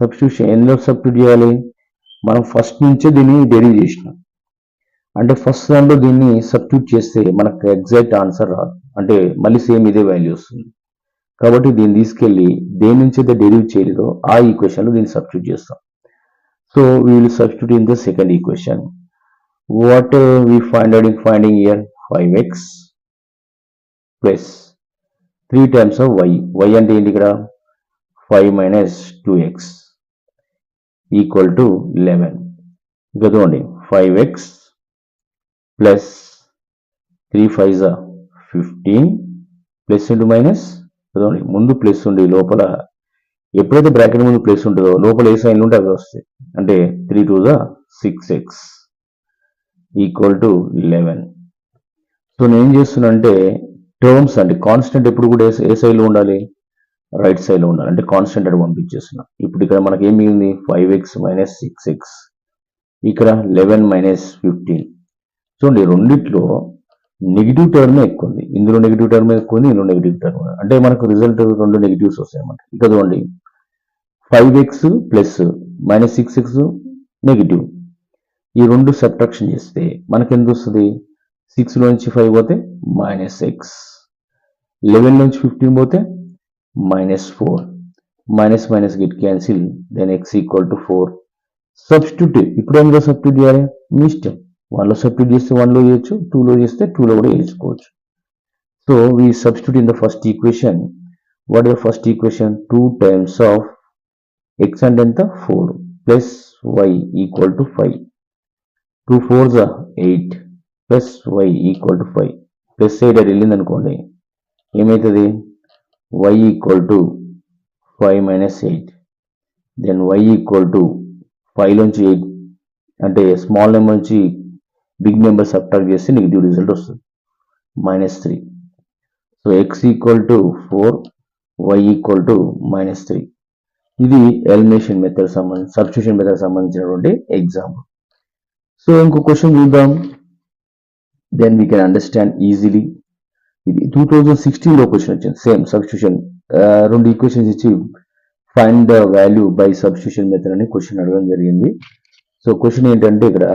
సబ్స్టిట్యూషన్ ఎందులో సబ్స్టిట్యూట్ చేయాలి, మనం ఫస్ట్ నుంచే దీన్ని డెరివ్ చేసినాం. అంటే ఫస్ట్ దాంట్లో దీన్ని సబ్స్టిట్యూట్ చేస్తే మనకు ఎగ్జాక్ట్ ఆన్సర్ రాదు, అంటే మళ్ళీ సేమ్ ఇదే వాల్యూ వస్తుంది. కాబట్టి దీన్ని తీసుకెళ్లి దేని నుంచి అయితే డెరివ్ చేయలేదో ఆ ఈక్వేషన్ లో దీన్ని సబ్స్టిట్యూట్ చేస్తాం. So we will substitute in the second equation. What we finding here 5x plus 3 times of y అంటే ఏంటి ఇక్కడ 5 minus 2x ఈక్వల్ టు 11. ఇంకా చూడండి 5x plus 3 5s 15 plus into minus, చూడండి ముందు ప్లస్ ఉండి లోపల ఎప్పుడైతే బ్రాకెట్ ముందు ప్లస్ ఉంటుందో లోపల ఏ సైన్లు ఉంటే అవి వస్తాయి. అంటే 3 2s 6x equal to 11. So నేను ఏం చేస్తున్నా అంటే టర్మ్స్ అంటే కాన్స్టెంట్ ఎప్పుడు కూడా ఏ సైడ్ లో ఉండాలి, రైట్ సైడ్ లో ఉండాలి. అంటే కాన్స్టెంట్ అని పంపించేస్తున్నా. ఇప్పుడు ఇక్కడ మనకి ఏం మిగిలింది 5x మైనస్ 6x, ఇక్కడ 11 మైనస్ 15. చూడండి రెండిట్లో నెగిటివ్ టర్మ్ ఎక్కువ ఉంది, ఇందులో నెగిటివ్ టర్మ్ ఎక్కువ ఉంది, ఇందులో నెగిటివ్ టర్మ్, అంటే మనకు రిజల్ట్ 2 నెగిటివ్స్ వస్తాయి అన్నమాట. ఇక్కడ చూడండి 5x plus minus 6x negative, ఈ రెండు సబ్ట్రాక్షన్ చేస్తే మనకి ఎంత వస్తుంది, 6 నుంచి 5 పోతే మైనస్ x, 11 నుంచి 15 పోతే minus 4, minus minus get cancel, then x equal to 4. Substitute ఇప్పుడు ఎందులో సబ్స్టిట్యూట్ చేయాలి మీ ఇష్టం, 1లో సబ్స్టిట్యూట్ చేస్తే 1లో చేయొచ్చు, 2లో చేస్తే 2లో కూడా వేసుకోవచ్చు. So we substitute in the first equation. What is the first equation, 2 times of x అంటే ఎంత 4 plus y equal to 5, 2 4s 8 plus y equal to 5, plus 8 అది వెళ్ళింది అనుకోండి ఏమవుతుంది, y equal to 5 minus 8, then y equal to 5 నుంచి 8 అంటే small number నుంచి big number subtract చేస్తే నెగిటివ్ రిజల్ట్ వస్తుంది minus 3. So x equal to 4, y equal to minus 3. ఇది ఎలిమినేషన్ మెథడ్ సబ్స్టిట్యూషన్ మెథడ్ సంబంధించినటువంటి ఎగ్జాంపుల్. సో ఇంకో క్వశ్చన్ చూద్దాం, then we can understand easily. ఇది 2016లో క్వశ్చన్ వచ్చింది, సేమ్ సబ్స్టిట్యూషన్, 2 ఈక్వేషన్స్ ఇచ్చి find the value by substitution method అని question అడగడం జరిగింది. సో క్వశ్చన్ ఏంటంటే ఇక్కడ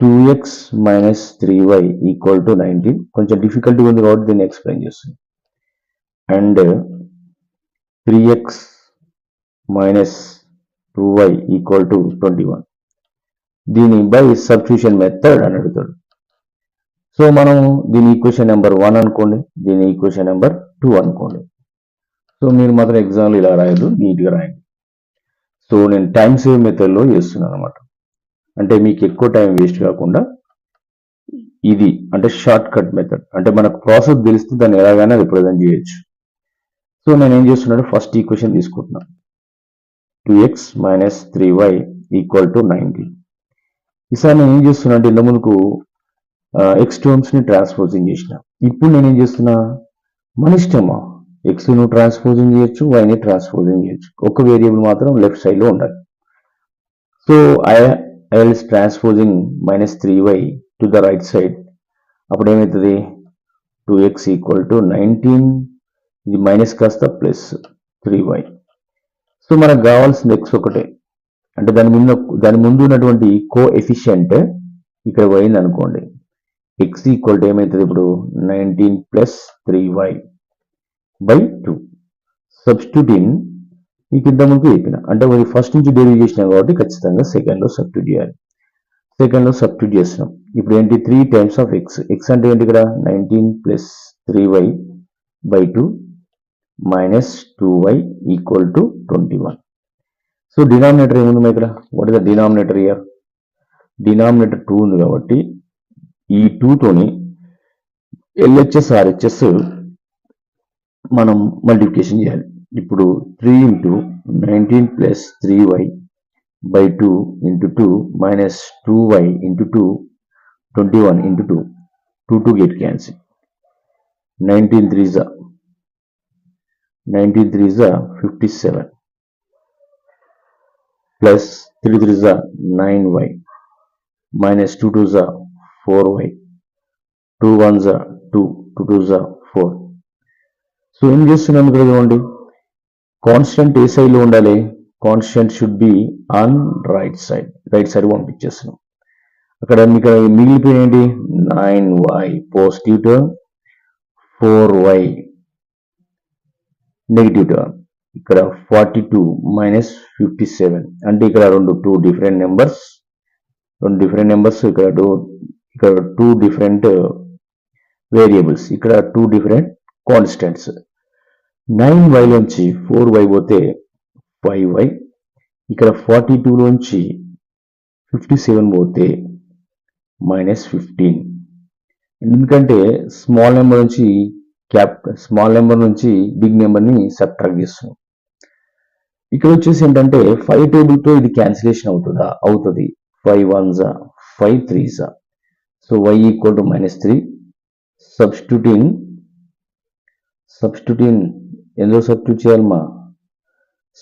2x minus 3y equal to 19. కొంచెం డిఫికల్ట్గా ఉంది కాబట్టి దీన్ని ఎక్స్ప్లెయిన్ చేస్తుంది. And 3x minus 2y equal to 21. దీని బై సబ్స్టిట్యూషన్ మెథడ్ అని అడుగుతాడు. సో మనం దీని ఈక్వేషన్ నెంబర్ 1 అనుకోండి, దీని ఈక్వేషన్ నెంబర్ 2 అనుకోండి. సో మీరు మాత్రం ఎగ్జామ్లో ఇలా రాయదు, నీట్గా రాయండి. సో నేను టైం సేవ్ మెథడ్లో చేస్తున్నాను అనమాట. అంటే మీకు ఎక్కువ టైం వేస్ట్ కాకుండా ఇది అంటే షార్ట్ కట్ మెథడ్. అంటే మనకు ప్రాసెస్ తెలిస్తే దాన్ని ఎలాగైనా రిప్రజెంట్ చేయొచ్చు. సో నేను ఏం చేస్తున్నాను, ఫస్ట్ ఈక్వేషన్ తీసుకుంటున్నాను. 2x minus 3y equal to 19. ఈసారి నేను ఏం చేస్తున్నా అంటే ఇంత ముందుకు ఎక్స్ టర్మ్స్ని ట్రాన్స్పోజింగ్ చేసిన. ఇప్పుడు నేను ఏం చేస్తున్నా, మన ఇష్టమా, ఎక్స్ను ట్రాన్స్పోజింగ్ చేయొచ్చు, వైని ట్రాన్స్పోజింగ్ చేయొచ్చు. ఒక వేరియబుల్ మాత్రం లెఫ్ట్ సైడ్లో ఉండాలి. So I is transposing minus 3y to the right side. అప్పుడు ఏమవుతుంది, 2x equal to 19, ఇది మైనస్ కాస్త ప్లస్ 3y. సో మనకు కావాల్సింది x ఒకటే, అంటే దాని ముందు ఉన్నటువంటి కోఎఫిషియంట్ ఇక్కడ పోయింది అనుకోండి. x ఈక్వల్ టు ఏమవుతుంది ఇప్పుడు 19 ప్లస్ 3y బై 2. సబ్స్టిట్యూటింగ్ మీకు ఇంతకుముందు చెప్పిన, అంటే మరి ఫస్ట్ నుంచి డెరివ్ చేసినాం కాబట్టి ఖచ్చితంగా సెకండ్లో సబ్స్టిట్యూట్ చేయాలి. సెకండ్లో సబ్స్టిట్యూట్ చేస్తున్నాం. ఇప్పుడు ఏంటి, 3 టైమ్స్ ఆఫ్ x. x అంటే ఏంటి ఇక్కడ 19 plus 3y by 2 minus 2y equal to 21. So denominator ఏముంది ఇక్కడ, what is the denominator year, denominator 2 ఉంది కాబట్టి ఈ 2 తోని LHS RHS మనం మల్టిప్లికేషన్ చేయాలి. ఇప్పుడు 3 into 19 plus 3y by 2 into 2 minus 2y into 2 21 into 2 2 get cancel. 19 3 57 plus 3 3 9y minus 2 2 4y 2 1 2 2 2 4. So ఏం చేస్తున్నాం ఇక్కడ చూడండి, కాన్స్టెంట్ ఏ సైడ్లో ఉండాలి, constant should be on right side పంపించేస్తున్నాం. అక్కడ మీకు మిగిలిపోయినది 9y positive term, 4y negative term. ఇక్కడ 42 మైనస్ 57, అంటే ఇక్కడ టూ డిఫరెంట్ నెంబర్స్, ఇక్కడ టూ డిఫరెంట్ వేరియబుల్స్, ఇక్కడ టూ డిఫరెంట్ కాన్స్టెంట్స్. 9y లోంచి 4y పోతే 5y, ఇక్కడ 42 లోంచి 57 పోతే మైనస్ 15. ఎందుకంటే స్మాల్ నెంబర్ నుంచి బిగ్ నెంబర్ని సబ్ట్రాక్ట్ చేస్తున్నాం. ఇక్కడ వచ్చేసి ఏంటంటే 5 టేబుల్తో ఇది క్యాన్సిలేషన్ అవుతుంది. 5 1 5 3. So y equal to minus 3. Substituting ఎందులో సబ్స్టిట్యూట్ చేయాలమ్మా,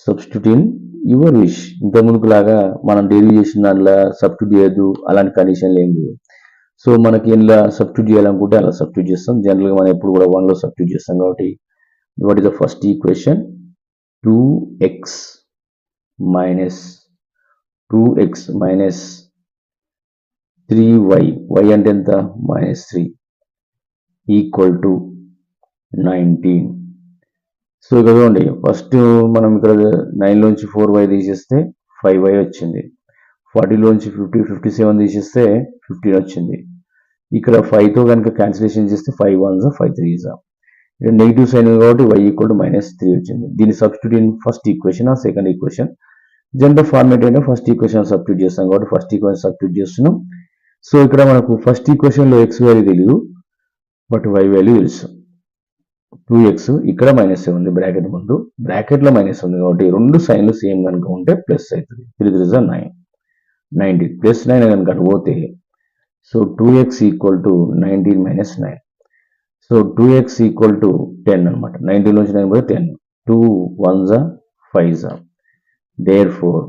సబ్స్టిట్యూటింగ్ యువర్ విష్. ఇంత ముందుకు లాగా మనం డెరివ్ చేసిన దాంట్లో సబ్స్టిట్యూట్ చేయొద్దు, అలాంటి కండిషన్ లేదు. సో మనకి ఇలా సబ్స్టిట్యూట్ చేయాలనుకుంటే అలా సబ్స్టిట్యూట్ చేస్తాం. జనరల్గా మనం ఎప్పుడు కూడా 1లో సబ్స్టిట్యూట్ చేస్తాం కాబట్టి what is the first equation, 2x minus 3y, y అంటే ఎంత మైనస్ 3 ఈక్వల్ టు 19. సో ఇక్కడ చూడండి, ఫస్ట్ మనం ఇక్కడ 9లోంచి 4y తీసేస్తే 5y వచ్చింది. 40లోంచి 57 తీసేస్తే 15 వచ్చింది. ఇక్కడ 5తో కనుక క్యాన్సిలేషన్ చేస్తే 5 1 5 3. ఇక్కడ నెగిటివ్ సైన్ కాబట్టి y ఈక్వల్ టు మైనస్ 3 వచ్చింది. దీన్ని substitute in first equation or second equation. General format అంటే ఫస్ట్ ఈక్వేషన్ సబ్స్టిట్యూట్ చేస్తాం కాబట్టి ఫస్ట్ ఈక్వేషన్ సబ్స్టిట్యూట్ చేస్తున్నాం. సో ఇక్కడ మనకు ఫస్ట్ ఈక్వేషన్లో x వాల్యూ తెలియదు, బట్ y వాల్యూ తెలుసు. 2x ఇక్కడ మైనస్ ఉంది, బ్రాకెట్ ముందు బ్రాకెట్లో మైనస్ ఉంది కాబట్టి రెండు సైన్లు సేమ్ కనుక ఉంటే ప్లస్ అవుతుంది. 3 3 9 90 ప్లస్ 9 కనుక పోతే so 2x equal to 19 minus 9. So 2x equal to 10 అనమాట. 19 నుంచి 9 పోతే 10. 2 1 5. Therefore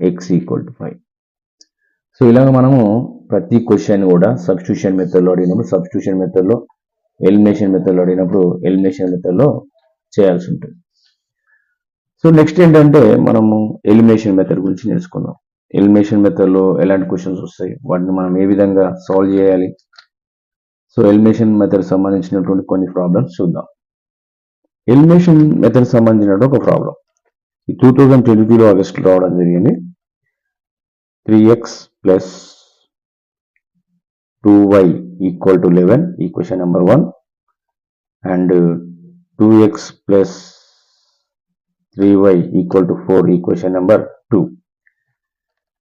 x equal to 5. So ఇలాగ మనము ప్రతి క్వశ్చన్ కూడా సబ్స్టిట్యూషన్ మెథడ్లో అడిగినప్పుడు సబ్స్టిట్యూషన్ మెథడ్లో, ఎలిమినేషన్ మెథడ్లో అడిగినప్పుడు ఎలిమినేషన్ మెథడ్లో చేయాల్సి ఉంటుంది. సో నెక్స్ట్ ఏంటంటే మనము ఎలిమినేషన్ మెథడ్ గురించి నేర్చుకుందాం. ఎలిమినేషన్ మెథడ్లో ఎలాంటి క్వశ్చన్స్ వస్తాయి, వాటిని మనం ఏ విధంగా సాల్వ్ చేయాలి. సో ఎలిమినేషన్ మెథడ్ సంబంధించినటువంటి కొన్ని ప్రాబ్లమ్స్ చూద్దాం. ఎలిమినేషన్ మెథడ్ సంబంధించినటువంటి ఒక ప్రాబ్లం 2022లో ఆగస్టులో రావడం జరిగింది. 3x plus 2y equal to 11 equation number 1 and 2x plus 3y equal to 4 equation number 2.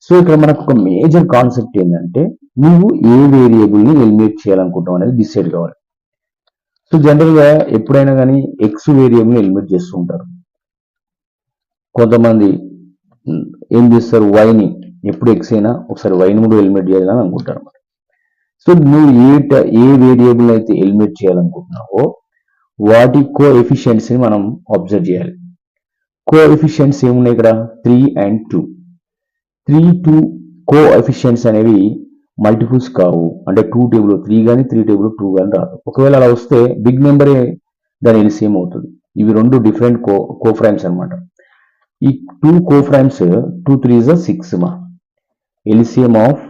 So ఇక్కడ మనకు ఒక మేజర్ కాన్సెప్ట్ ఏంటంటే నువ్వు ఏ వేరియబుల్ని ఎలిమినేట్ చేయాలనుకుంటావు అనేది డిసైడ్ కావాలి. సో జనరల్గా ఎప్పుడైనా కానీ ఎక్స్ వేరియబుల్ని ఎలిమినేట్ చేస్తూ ఉంటారు. కొంతమంది ఏం చేస్తారు, వైని ఎప్పుడు ఎక్స్ అయినా ఒకసారి వైని కూడా ఎలిమినేట్ చేయాలని అనుకుంటారు. సో నువ్వు ఏ వేరియబుల్ అయితే ఎలిమినేట్ చేయాలనుకుంటున్నావో వాటి కోఎఫిషియెంట్స్ని మనం అబ్జర్వ్ చేయాలి. కోఎఫిషియెంట్స్ ఏమున్నాయి ఇక్కడ 3 and 2. 3, 2 కోఎఫిషియెంట్స్ అనేవి మల్టిపుల్స్ కావు. అంటే 2 టేబుల్ 3 కానీ 3 టేబుల్ 2 కానీ రాదు. ఒకవేళ అలా వస్తే బిగ్ నెంబరే దాని ఎల్సిఎం అవుతుంది. ఇవి రెండు డిఫరెంట్ కోప్రైమ్స్ అనమాట. ఈ 2 కోప్రైమ్స్ 2 3 6 మా LCM of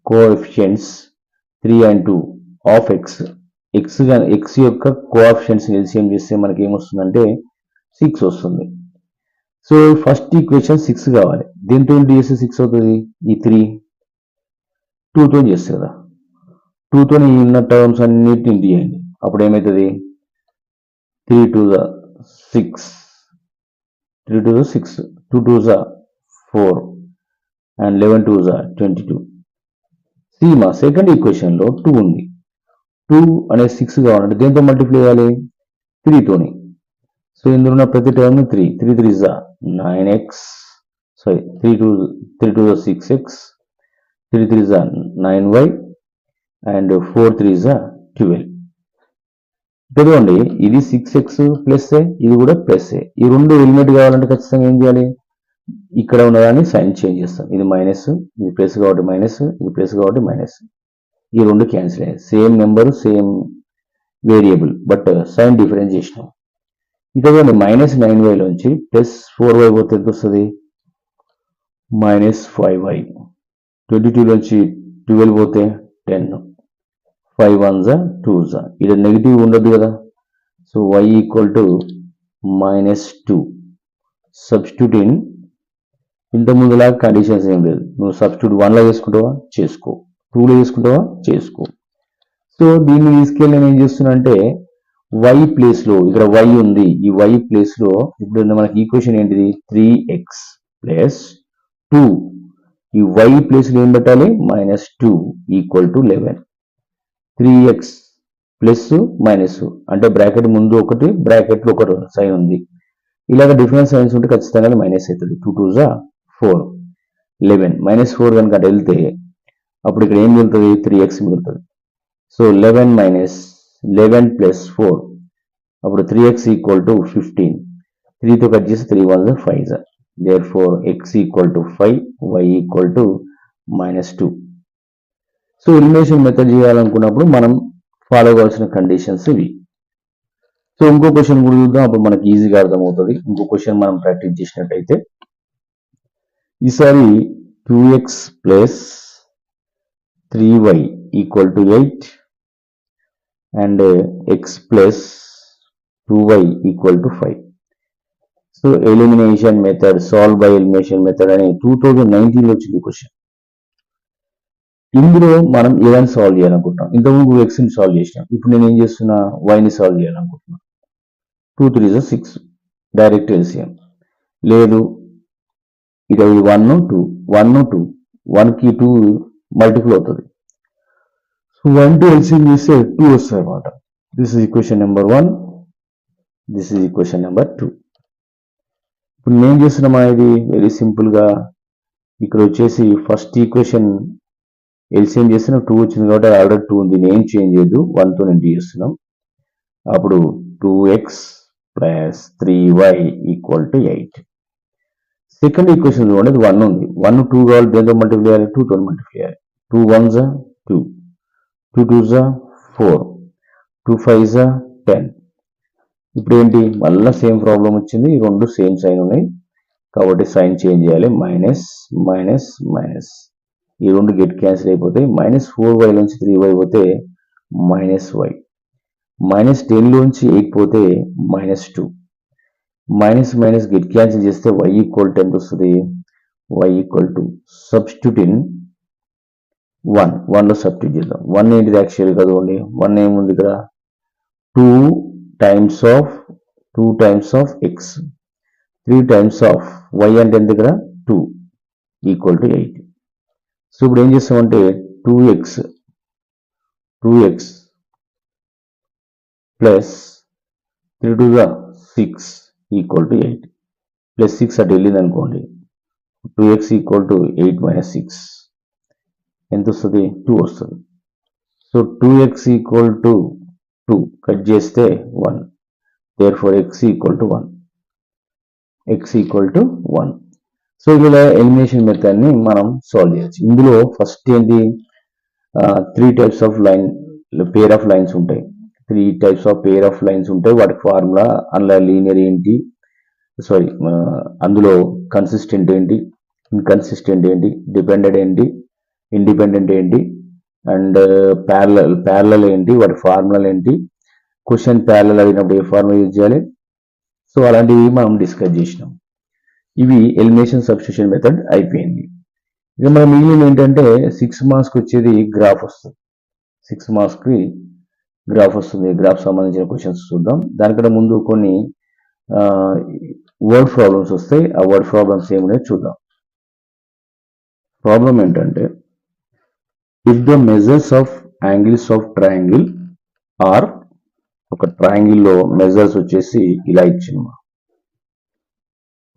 coefficients 3 and 2 of X. X యొక్క కోఎఫిషియెంట్స్ ఎల్సిఎం చేస్తే మనకి ఏమొస్తుందంటే 6 వస్తుంది. సో ఫస్ట్ ఈక్వేషన్ 6 కావాలి. దీంతో చేస్తే 6 అవుతుంది. ఈ 3 2తో చేస్తే కదా, 2తో ఉన్న టర్మ్స్ అన్నిటిని ఇంటి చేయండి. అప్పుడు ఏమవుతుంది, 3 2 6, 3 2 6, 2 2 4 అండ్ 11 2 22. మా సెకండ్ ఈక్వేషన్లో 2 ఉంది. 2 అనేది 6 కావాలంటే దేంతో మల్టిప్లై చేయాలి, 3తోని. సో ఇందులో ఉన్న ప్రతి term 3 3 3 9x, sorry 3 2 6x, 3 3 9y and 4 3 12. చదవండి, ఇది 6x ప్లస్ ఇది కూడా ప్లస్. ఈ రెండు ఎలిమినేట్ కావాలంటే ఖచ్చితంగా ఏం చేయాలి, ఇక్కడ ఉన్నదాన్ని సైన్ చేంజ్ చేస్తాం. ఇది మైనస్, ఇది ప్లస్ కాబట్టి మైనస్, ఇది ప్లస్ కాబట్టి మైనస్. ఈ రెండు క్యాన్సిల్ అయ్యాయి. Same number same variable but sign difference చేసినాం. ఇదే మైనస్ 9y ప్లస్ 4y పోతే ఎంత వస్తుంది, మైనస్ 5y. 22 12 పోతే 10, 5 1 2 ఇది నెగిటివ్ ఉండదు కదా. So y equal to -2. Substitute in, ఇంత ముందులాగా కండిషన్స్ ఏం లేదు. నువ్వు సబ్స్టిట్యూట్ 1లో చేసుకుంటావా చేసుకో, 2లో చేసుకుంటావా చేసుకో. సో దీన్ని తీసుకెళ్ళి నేను ఏం చేస్తున్నా అంటే y ప్లేస్లో, ఇక్కడ y ఉంది, ఈ y ప్లేస్లో ఇప్పుడు మనకి ఈక్వేషన్ ఏంటిది 3x ప్లస్ 2. ఈ y ప్లేస్లో ఏం పెట్టాలి, -2 equal to 11. 3x plus minus అంటే బ్రాకెట్ ముందు ఒకటి బ్రాకెట్లో ఒకటి సైన్ ఉంది. ఇలాగ డిఫరెన్స్ సైన్స్ ఉంటే ఖచ్చితంగా మైనస్ అవుతుంది. 2 2 4 11 -4 కనుక అటు వెళ్తే అప్పుడు ఇక్కడ ఏం మిగులుతుంది, 3x మిగులుతుంది. సో 11 ప్లస్ 4 అప్పుడు 3x ఈక్వల్ టు 15. 3తో కట్ చేసి 3 1 5. therefore x equal to 5, y equal to -2. So elimination method చేయాలనుకున్నప్పుడు మనం ఫాలో కావాల్సిన కండిషన్స్ ఇవి. సో ఇంకో క్వశ్చన్ కూడా చూద్దాం, అప్పుడు మనకి ఈజీగా అర్థమవుతుంది. ఇంకో క్వశ్చన్ మనం ప్రాక్టీస్ చేసినట్టయితే ఈసారి 2x plus 3y equal to 8 and x plus 2y equal to 5. So elimination method, solve by elimination method అని 2019లో వచ్చింది క్వశ్చన్. ఇందులో మనం ఏదైనా సాల్వ్ చేయాలనుకుంటున్నాం. ఇంతకుముందు ఎక్స్ని సాల్వ్ చేసినాం, ఇప్పుడు నేను ఏం చేస్తున్నా వైని సాల్వ్ చేయాలనుకుంటున్నాను. 2 3 6 డైరెక్ట్ ఎల్సిఎం లేదు, ఇది 1 2 1 2 1కి 2 మల్టిపుల్ అవుతుంది. సో 1 to ఎల్సిఎం చేస్తే 2 వస్తుంది అనమాట. This is equation number 1, this is equation number 2. ఇప్పుడు నేను చేస్తున్నాం అనేది వెరీ సింపుల్గా, ఇక్కడ వచ్చేసి ఫస్ట్ ఈక్వేషన్ ఎల్సిఎం చేసిన 2 వచ్చింది కాబట్టి ఆల్రెడీ 2 ఉంది, నేను చేంజ్ చేయదు, 1తో నేను చేస్తున్నాం. అప్పుడు 2x plus 3y equal to 8. Second equation చూడండి, 1 ఉంది, 1 2 కావాలి, దేంతో మల్టిప్లై చేయాలి, 2తో మల్టిప్లై చేయాలి. 2 1 2, 2 2 4, 2 5 10. ఇప్పుడు ఏంటి, మళ్ళీ సేమ్ ప్రాబ్లం వచ్చింది, ఈ రెండు సేమ్ సైన్ ఉన్నాయి కాబట్టి సైన్ చేంజ్ చేయాలి. మైనస్ మైనస్ మైనస్, ఈ రెండు గెట్ క్యాన్సిల్ అయిపోతాయి. -4y నుంచి 3y పోతే -y, -10 లోంచి 8 పోతే -2, మైనస్ మైనస్ గెట్ క్యాన్సిల్ చేస్తే y ఈక్వల్ టు ఎంత వస్తుంది? y equal to substitute in 1 లో సబ్స్టిట్యూట్ చేద్దాం. 1 ఏంటిది యాక్చువల్ కదండి, 1 ఏముంది ఇక్కడ? 2 times of x, 3 times of y అంటే ఎంత ఇక్కడ? 2 ఈక్వల్ టు 8. సో ఇప్పుడు ఏం చేస్తామంటే 2x plus 3 to the 6 equal to 8, plus 6 అటు వెళ్ళింది అనుకోండి. 2x ఈక్వల్ టు 8 మైనస్ 6 ఎంత వస్తుంది? 2 వస్తుంది. So 2x equal to 2 cut చేస్తే 1, therefore x equal to 1. So ఇలా ఎలిమినేషన్ మెథడ్ ని మనం సాల్వ్ చేయొచ్చు. ఇందులో ఫస్ట్ ఏంటి? 3 types of line, pair of lines ఉంటాయి. 3 types of pair of lines ఉంటాయి. వాటి ఫార్ములా, అందులో లీనియర్ ఏంటి, అందులో కన్సిస్టెంట్ ఏంటి, ఇన్కన్సిస్టెంట్ ఏంటి, డిపెండెంట్ ఏంటి, ఇండిపెండెంట్ ఏంటి, అండ్ ప్యారలల్ ఏంటి, వాటి ఫార్ములాలు ఏంటి, క్వశ్చన్ ప్యారలల్ అయినప్పుడు ఏ ఫార్ములా యూజ్ చేయాలి. సో అలాంటివి మనం డిస్కస్ చేసినాం. ఇవి ఎలిమినేషన్ సబ్స్టిట్యూషన్ మెథడ్ అయిపోయింది. ఇక మన మిగిలిన ఏంటంటే 6 మార్క్స్కి వచ్చేది గ్రాఫ్ వస్తుంది. 6 మార్క్స్కి గ్రాఫ్ వస్తుంది. గ్రాఫ్ సంబంధించిన క్వశ్చన్స్ చూద్దాం. దానికంటే ముందు కొన్ని వర్డ్ ప్రాబ్లమ్స్ వస్తాయి. ఆ వర్డ్ ప్రాబ్లమ్స్ ఏమున్నాయో చూద్దాం. ప్రాబ్లం ఏంటంటే, if the measures of angles of triangle are, ఒక ట్రయాంగిల్లో మెజర్స్ వచ్చేసి ఇలా ఇచ్చింది.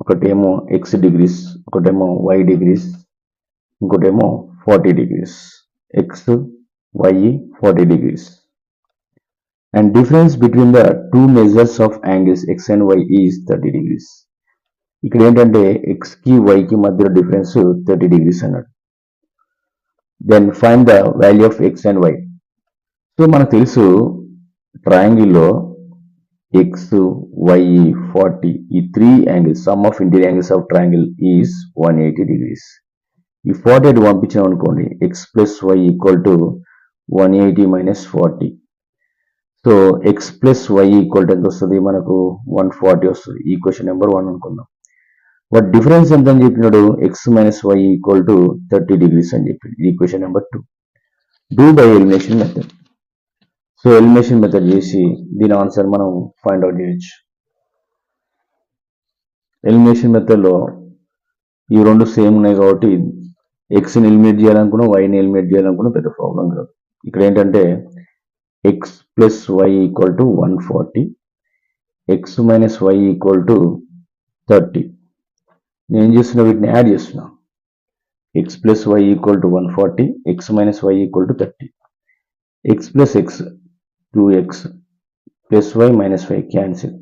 ఒకటేమో x డిగ్రీస్, ఒకటేమో y డిగ్రీస్, ఇంకోటేమో 40 degrees. x, y 40 degrees. And difference between the two measures of angles x and y is 30 degrees. ఇక్కడ ఏంటంటే x కి y కి మధ్య డిఫరెన్స్ 30 డిగ్రీస్ అన్నాడు. Then find the value of x and y. So మనకు తెలుసు ట్రయాంగిల్లో x, y, 40, ఈ 3 angles, some of interior angles of triangle is 180 degrees. ఈ 40 అటు పంపించాం అనుకోండి, x plus y equal to 180 minus 40. So x plus y equal to ఎంత వస్తుంది? మనకు 140 వస్తుంది. ఈ క్వశ్చన్ నెంబర్ 1 అనుకుందాం. వాట్ డిఫరెన్స్ ఎంత అని చెప్పినాడు? x minus y equal to 30 degrees అని చెప్పి. ఈ question number 2. Do by elimination method. So elimination method చేసి దీని ఆన్సర్ మనం ఫైండ్ అవుట్ చేయొచ్చు. ఎలిమినేషన్ మెథడ్లో ఈ రెండు సేమ్ ఉన్నాయి కాబట్టి ఎక్స్ని ఎలిమినేట్ చేయాలనుకున్నా, వైని ఎలిమినేట్ చేయాలనుకున్నా పెద్ద ప్రాబ్లం కాదు. ఇక్కడ ఏంటంటే x plus y equal to 140, x minus y equal to 30. నేను ఏం చేస్తున్నా? వీటిని యాడ్ చేస్తున్నా. X plus y equal to 140, x minus y equal to 30. X plus x 2x plus y minus y cancel.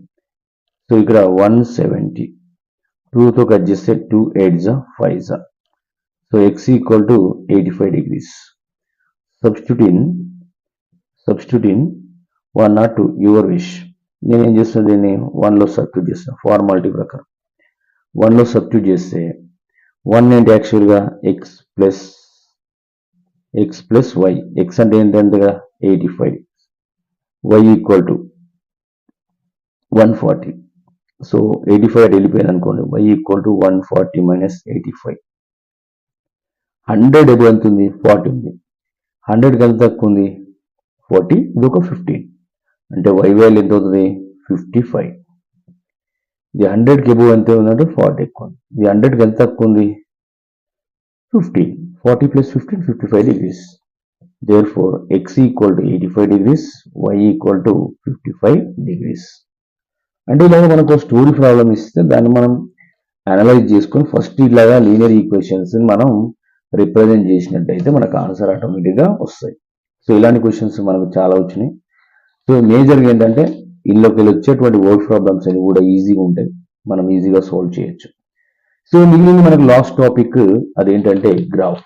So ఇక్కడ 170, 2తో cut చేస్తే 2 8 5. So x equal to 85 degrees. Substitute in 1 or 2 your wish. నేను ఏం చేస్తున్నా? దీన్ని 1లో substitute చేస్తాను formality ప్రకారం. 1లో substitute చేస్తే 1 ఏంటి యాక్చువల్గా? x plus y. x అంటే ఏంటంతగా? 85. y equal to 140. సో 85 అటు వెళ్ళిపోయింది అనుకోండి. y equal to 140 minus 85. 100 ఎప్పుడు ఎంత ఉంది? 40 ఉంది. 100కి ఎంత తక్కువ ఉంది? 40. ఇది ఒక 15 అంటే y వాల్యూ ఎంత అవుతుంది? 55. ఇది 100కి ఎబో ఎంత ఉందంటే 40 ఎక్కువ ఉంది. ఇది 100కి ఎంత తక్కువ ఉంది? 15. 40 plus 15 55 degrees. Therefore, x equal to 85 degrees, y equal to 55 degrees. అంటే ఇలాగ మనకు స్టోరీ ప్రాబ్లం ఇస్తే దాన్ని మనం అనలైజ్ చేసుకొని ఫస్ట్ ఇలాగా లీనియర్ ఈక్వేషన్స్ మనం రిప్రజెంట్ చేసినట్టయితే మనకు ఆన్సర్ ఆటోమేటిక్గా వస్తాయి. సో ఇలాంటి క్వశ్చన్స్ మనకు చాలా వచ్చినాయి. సో మేజర్గా ఏంటంటే ఇందులోకి వచ్చేటువంటి వర్డ్ ప్రాబ్లమ్స్ అనేవి కూడా ఈజీగా ఉంటాయి, మనం ఈజీగా సాల్వ్ చేయొచ్చు. సో మిగిలింది మనకు లాస్ట్ టాపిక్, అదేంటంటే గ్రాఫ్.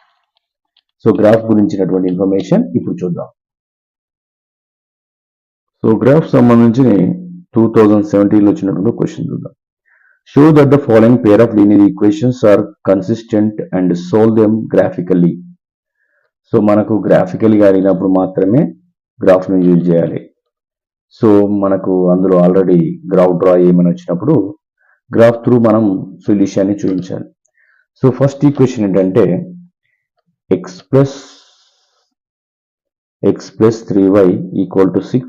సో గ్రాఫ్ గురించినటువంటి ఇన్ఫర్మేషన్ ఇప్పుడు చూద్దాం. సో గ్రాఫ్ సంబంధించి 2017లో వచ్చినటువంటి క్వశ్చన్ చూద్దాం. Show that the following pair of linear equations are consistent and solve them graphically. So మనకు గ్రాఫికల్గా అడిగినప్పుడు మాత్రమే గ్రాఫ్ను యూజ్ చేయాలి. సో మనకు అందులో ఆల్రెడీ గ్రాఫ్ డ్రా చేయమని వచ్చినప్పుడు గ్రాఫ్ త్రూ మనం సొల్యూషన్ని చూపించాలి. సో ఫస్ట్ ఈక్వేషన్ ఏంటంటే x plus 3y equal to 6,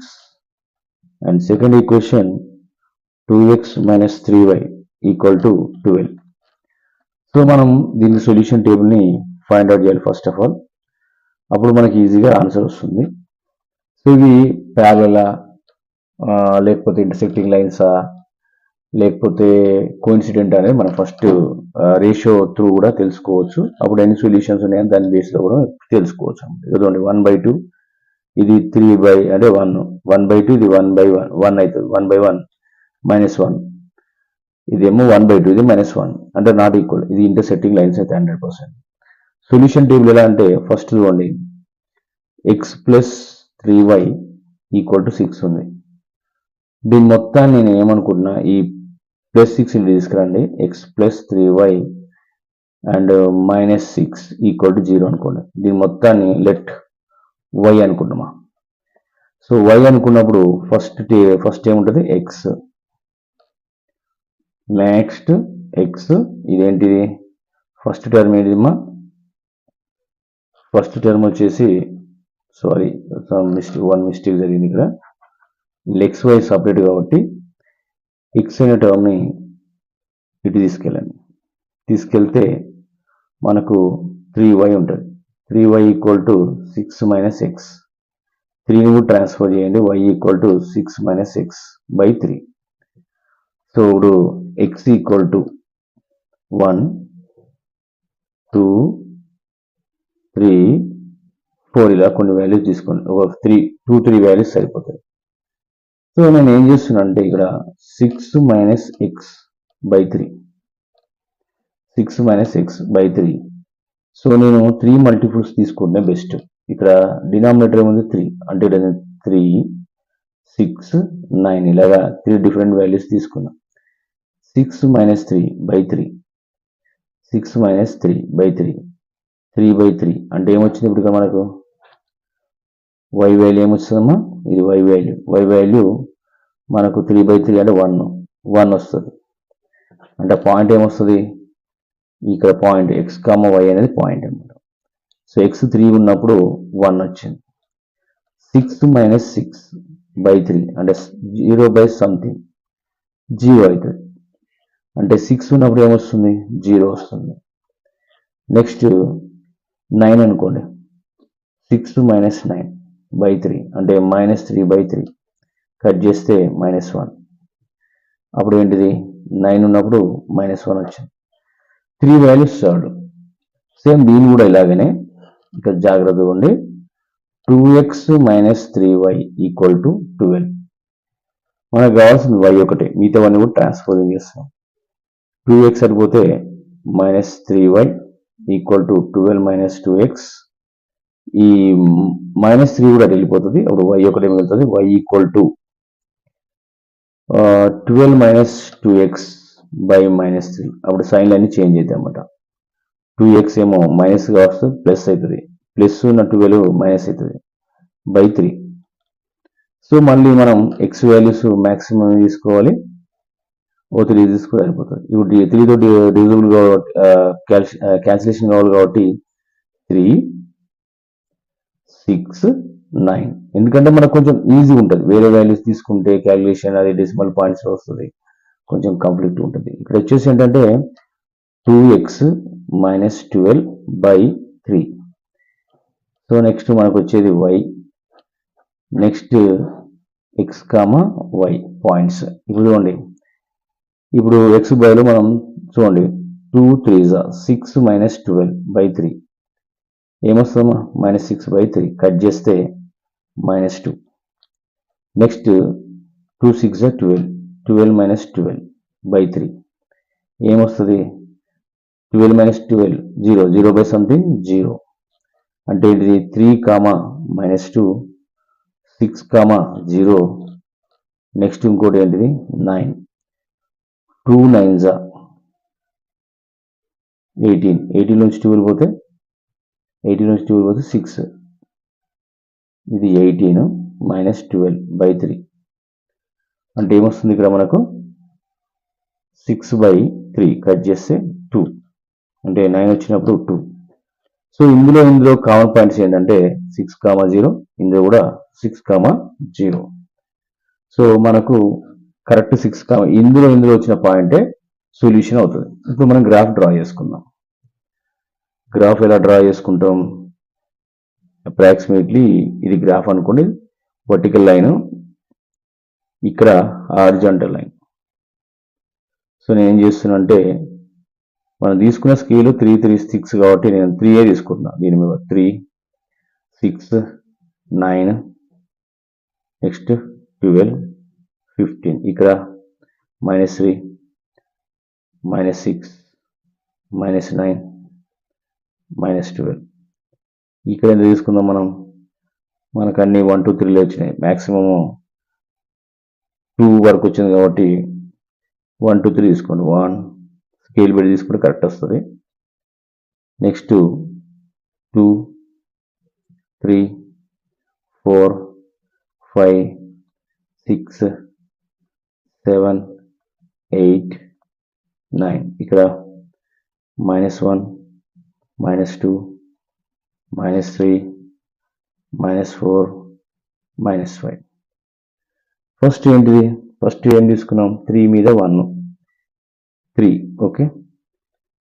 and second equation 2x minus 3y equal to 12. So మనం దీని సొల్యూషన్ టేబుల్ని ఫైండ్ అవుట్ చేయాలి ఫస్ట్ ఆఫ్ ఆల్. అప్పుడు మనకి ఈజీగా ఆన్సర్ వస్తుంది. సో ఇవి ప్యారలలా లేకపోతే ఇంటర్సెక్టింగ్ లైన్సా లేకపోతే కోఇన్సిడెంట్ అనేది మనం ఫస్ట్ రేషియో త్రూ కూడా తెలుసుకోవచ్చు. అప్పుడు ఎన్ని సొల్యూషన్స్ ఉన్నాయని దాని బేస్లో కూడా తెలుసుకోవచ్చు. ఇదిగోండి 1/2, ఇది 3 అంటే 1, 1/2, ఇది 1/1 అవుతుంది, 1/1 -1, ఇదేమో 1/2, ఇది -1 అంటే నాట్ ఈక్వల్. ఇది ఇంటర్సెక్టింగ్ లైన్స్ అయితే 100%. సొల్యూషన్ టేబుల్ ఎలా అంటే ఫస్ట్ చూడండి, x plus 3y equal to 6 ఉంది. దీని మొత్తాన్ని నేను ఏమనుకుంటున్నా, ఈ +6 ఇంటి తీసుకురండి, x plus 3y and -6 equal to 0 అనుకోండి. దీని మొత్తాన్ని లెట్ y అనుకుంటున్నామా. సో y అనుకున్నప్పుడు ఫస్ట్ ఏముంటుంది, x, నెక్స్ట్ x, ఇదేంటిది ఫస్ట్ టర్మ్ ఏంటిదమ్మా, ఫస్ట్ టర్మ్ వచ్చేసి సారీ మిస్టేక్ జరిగింది ఇక్కడ. xy సపరేట్ కాబట్టి x అనే టర్మ్ని ఇటు తీసుకెళ్తే మనకు 3y ఉంటుంది. 3y equal to 6 minus x. 3ని కూడా ట్రాన్స్ఫర్ చేయండి, y equal to 6 minus x/3. So ఇప్పుడు x ఈక్వల్ టు 1, 2, 3, 4 ఇలా కొన్ని వాల్యూస్ తీసుకోండి. ఒక 3 వాల్యూస్ సరిపోతాయి. సో నేను ఏం చేస్తున్నా అంటే ఇక్కడ 6 minus x/3, 6 minus x/3. So నేను 3 మల్టిపుల్స్ తీసుకుంటే బెస్ట్. ఇక్కడ డినామినేటర్ ఏముంది 3, అంటే 3, 6, 9 ఇలాగా 3 డిఫరెంట్ వాల్యూస్ తీసుకున్నా. 6 minus 3/3, 6 minus 3/3, 3/3 అంటే ఏమొచ్చింది ఇప్పుడు ఇక్కడ మనకు y వాల్యూ ఏమొస్తుందమ్మా, ఇది y వాల్యూ మనకు 3/3 అంటే 1 వస్తుంది. అంటే పాయింట్ ఏమొస్తుంది ఇక్కడ, పాయింట్ x, y అనేది పాయింట్ అనమాట. సో x 3 ఉన్నప్పుడు 1 వచ్చింది. 6 minus 6/3 అంటే 0/something 0 అవుతుంది. అంటే 6 ఉన్నప్పుడు ఏమొస్తుంది, 0 వస్తుంది. నెక్స్ట్ 9 అనుకోండి, 6 minus 9/3 అంటే -3/3 కట్ చేస్తే -1. అప్పుడు ఏంటిది 9 ఉన్నప్పుడు -1 వచ్చింది. 3 వాల్యూస్ చాలు. సేమ్ దీన్ని కూడా ఇలాగనే ఇక్కడ జాగ్రత్తగా ఉండి 2x minus 3y equal to 12. మనకు కావాల్సింది y ఒకటే, మిగతావన్నీ కూడా ట్రాన్స్పోజింగ్ చేస్తాం. 2x సరిపోతే -3y equal to 12 minus 2x. ఈ -3 కూడా వెళ్ళిపోతుంది, అప్పుడు y ఒకటే మిగులుతుంది. y equal to 12 minus 2x/-3. అప్పుడు సైన్లు అన్ని చేంజ్ అవుతాయి అన్నమాట. 2x ఏమో మైనస్గా వస్తుంది, ప్లస్ అవుతుంది, ప్లస్ ఉన్న 12 మైనస్ అవుతుంది /3. సో మళ్ళీ మనం x వాల్యూస్ మ్యాక్సిమం తీసుకోవాలి, 3 తీసుకుంటే అయిపోతుంది. ఇప్పుడు 3తో డివిజిబుల్ క్యాన్సిలేషన్ కావాలి కాబట్టి 3, 6, 9. ఎందుకంటే మనకు కొంచెం ఈజీ ఉంటుంది. వేరే వాల్యూస్ తీసుకుంటే క్యాలిక్యులేషన్ అది డెసిమల్ పాయింట్స్ వస్తుంది, కొంచెం కాంప్లికేట్ ఉంటుంది. ఇక్కడ వచ్చేసి ఏంటంటే 2x minus 12/3. సో నెక్స్ట్ మనకు వచ్చేది y, next x, y points. ఇప్పుడు చూడండి, ఇప్పుడు x బదులు మనం చూడండి 2 3s 6 minus 12/3 ఏమొస్తుందమ్మా, -6/3 కట్ చేస్తే -2. నెక్స్ట్ 2 6 12, 12 minus 12/3 ఏమొస్తుంది, 12 minus 12 0, 0/something 0 అంటే ఇది 3, -2, 6, 0. నెక్స్ట్ ఇంకోటి ఏంటిది 9. 2 9s 18, 18 నుంచి 2 వెళ్ళిపోతే 18 నుంచి 2 వెళ్ళిపోతే 6, ఇది 18 మైనస్ 12/3 అంటే ఏమొస్తుంది ఇక్కడ మనకు 6/3 కట్ చేస్తే 2 అంటే 9 వచ్చినప్పుడు 2. సో ఇందులో కామన్ పాయింట్స్ ఏంటంటే 6, 0, ఇందులో కూడా 6, 0. సో మనకు కరెక్ట్ 6, ఇందులో వచ్చిన పాయింటే సొల్యూషన్ అవుతుంది. ఇప్పుడు మనం గ్రాఫ్ డ్రా చేసుకుందాం. గ్రాఫ్ ఎలా డ్రా చేసుకుంటాం? అప్రాక్సిమేట్లీ ఇది గ్రాఫ్ అనుకోండి, వర్టికల్ లైన్, ఇక్కడ హారిజాంటల్ లైన్. సో నేను ఏం చేస్తున్నా అంటే మనం తీసుకున్న స్కేల్ 3, 3, 6 కాబట్టి నేను 3 తీసుకుంటున్నా. దీని మీద 3, 6, 9, నెక్స్ట్ 12, 15, ఇక్కడ -3, -6, -9, -12. ఇక్కడ ఎంత తీసుకుందాం మనం? మనకు అన్ని 1, 2, 3 వచ్చినాయి. మ్యాక్సిమం 2 వరకు వచ్చింది కాబట్టి 1, 2, 3 తీసుకోండి. 1 స్కేల్ పెట్టి తీసుకుంటే కరెక్ట్ వస్తుంది. నెక్స్ట్ 2, 3, 4, 5, 6, 7, 8, 9. ఇక్కడ -1, -2, -3, -4, -5. ఫస్ట్ ఏంటిది? ఫస్ట్ ఏం తీసుకున్నాం? 3 మీద 1, 3. ఓకే,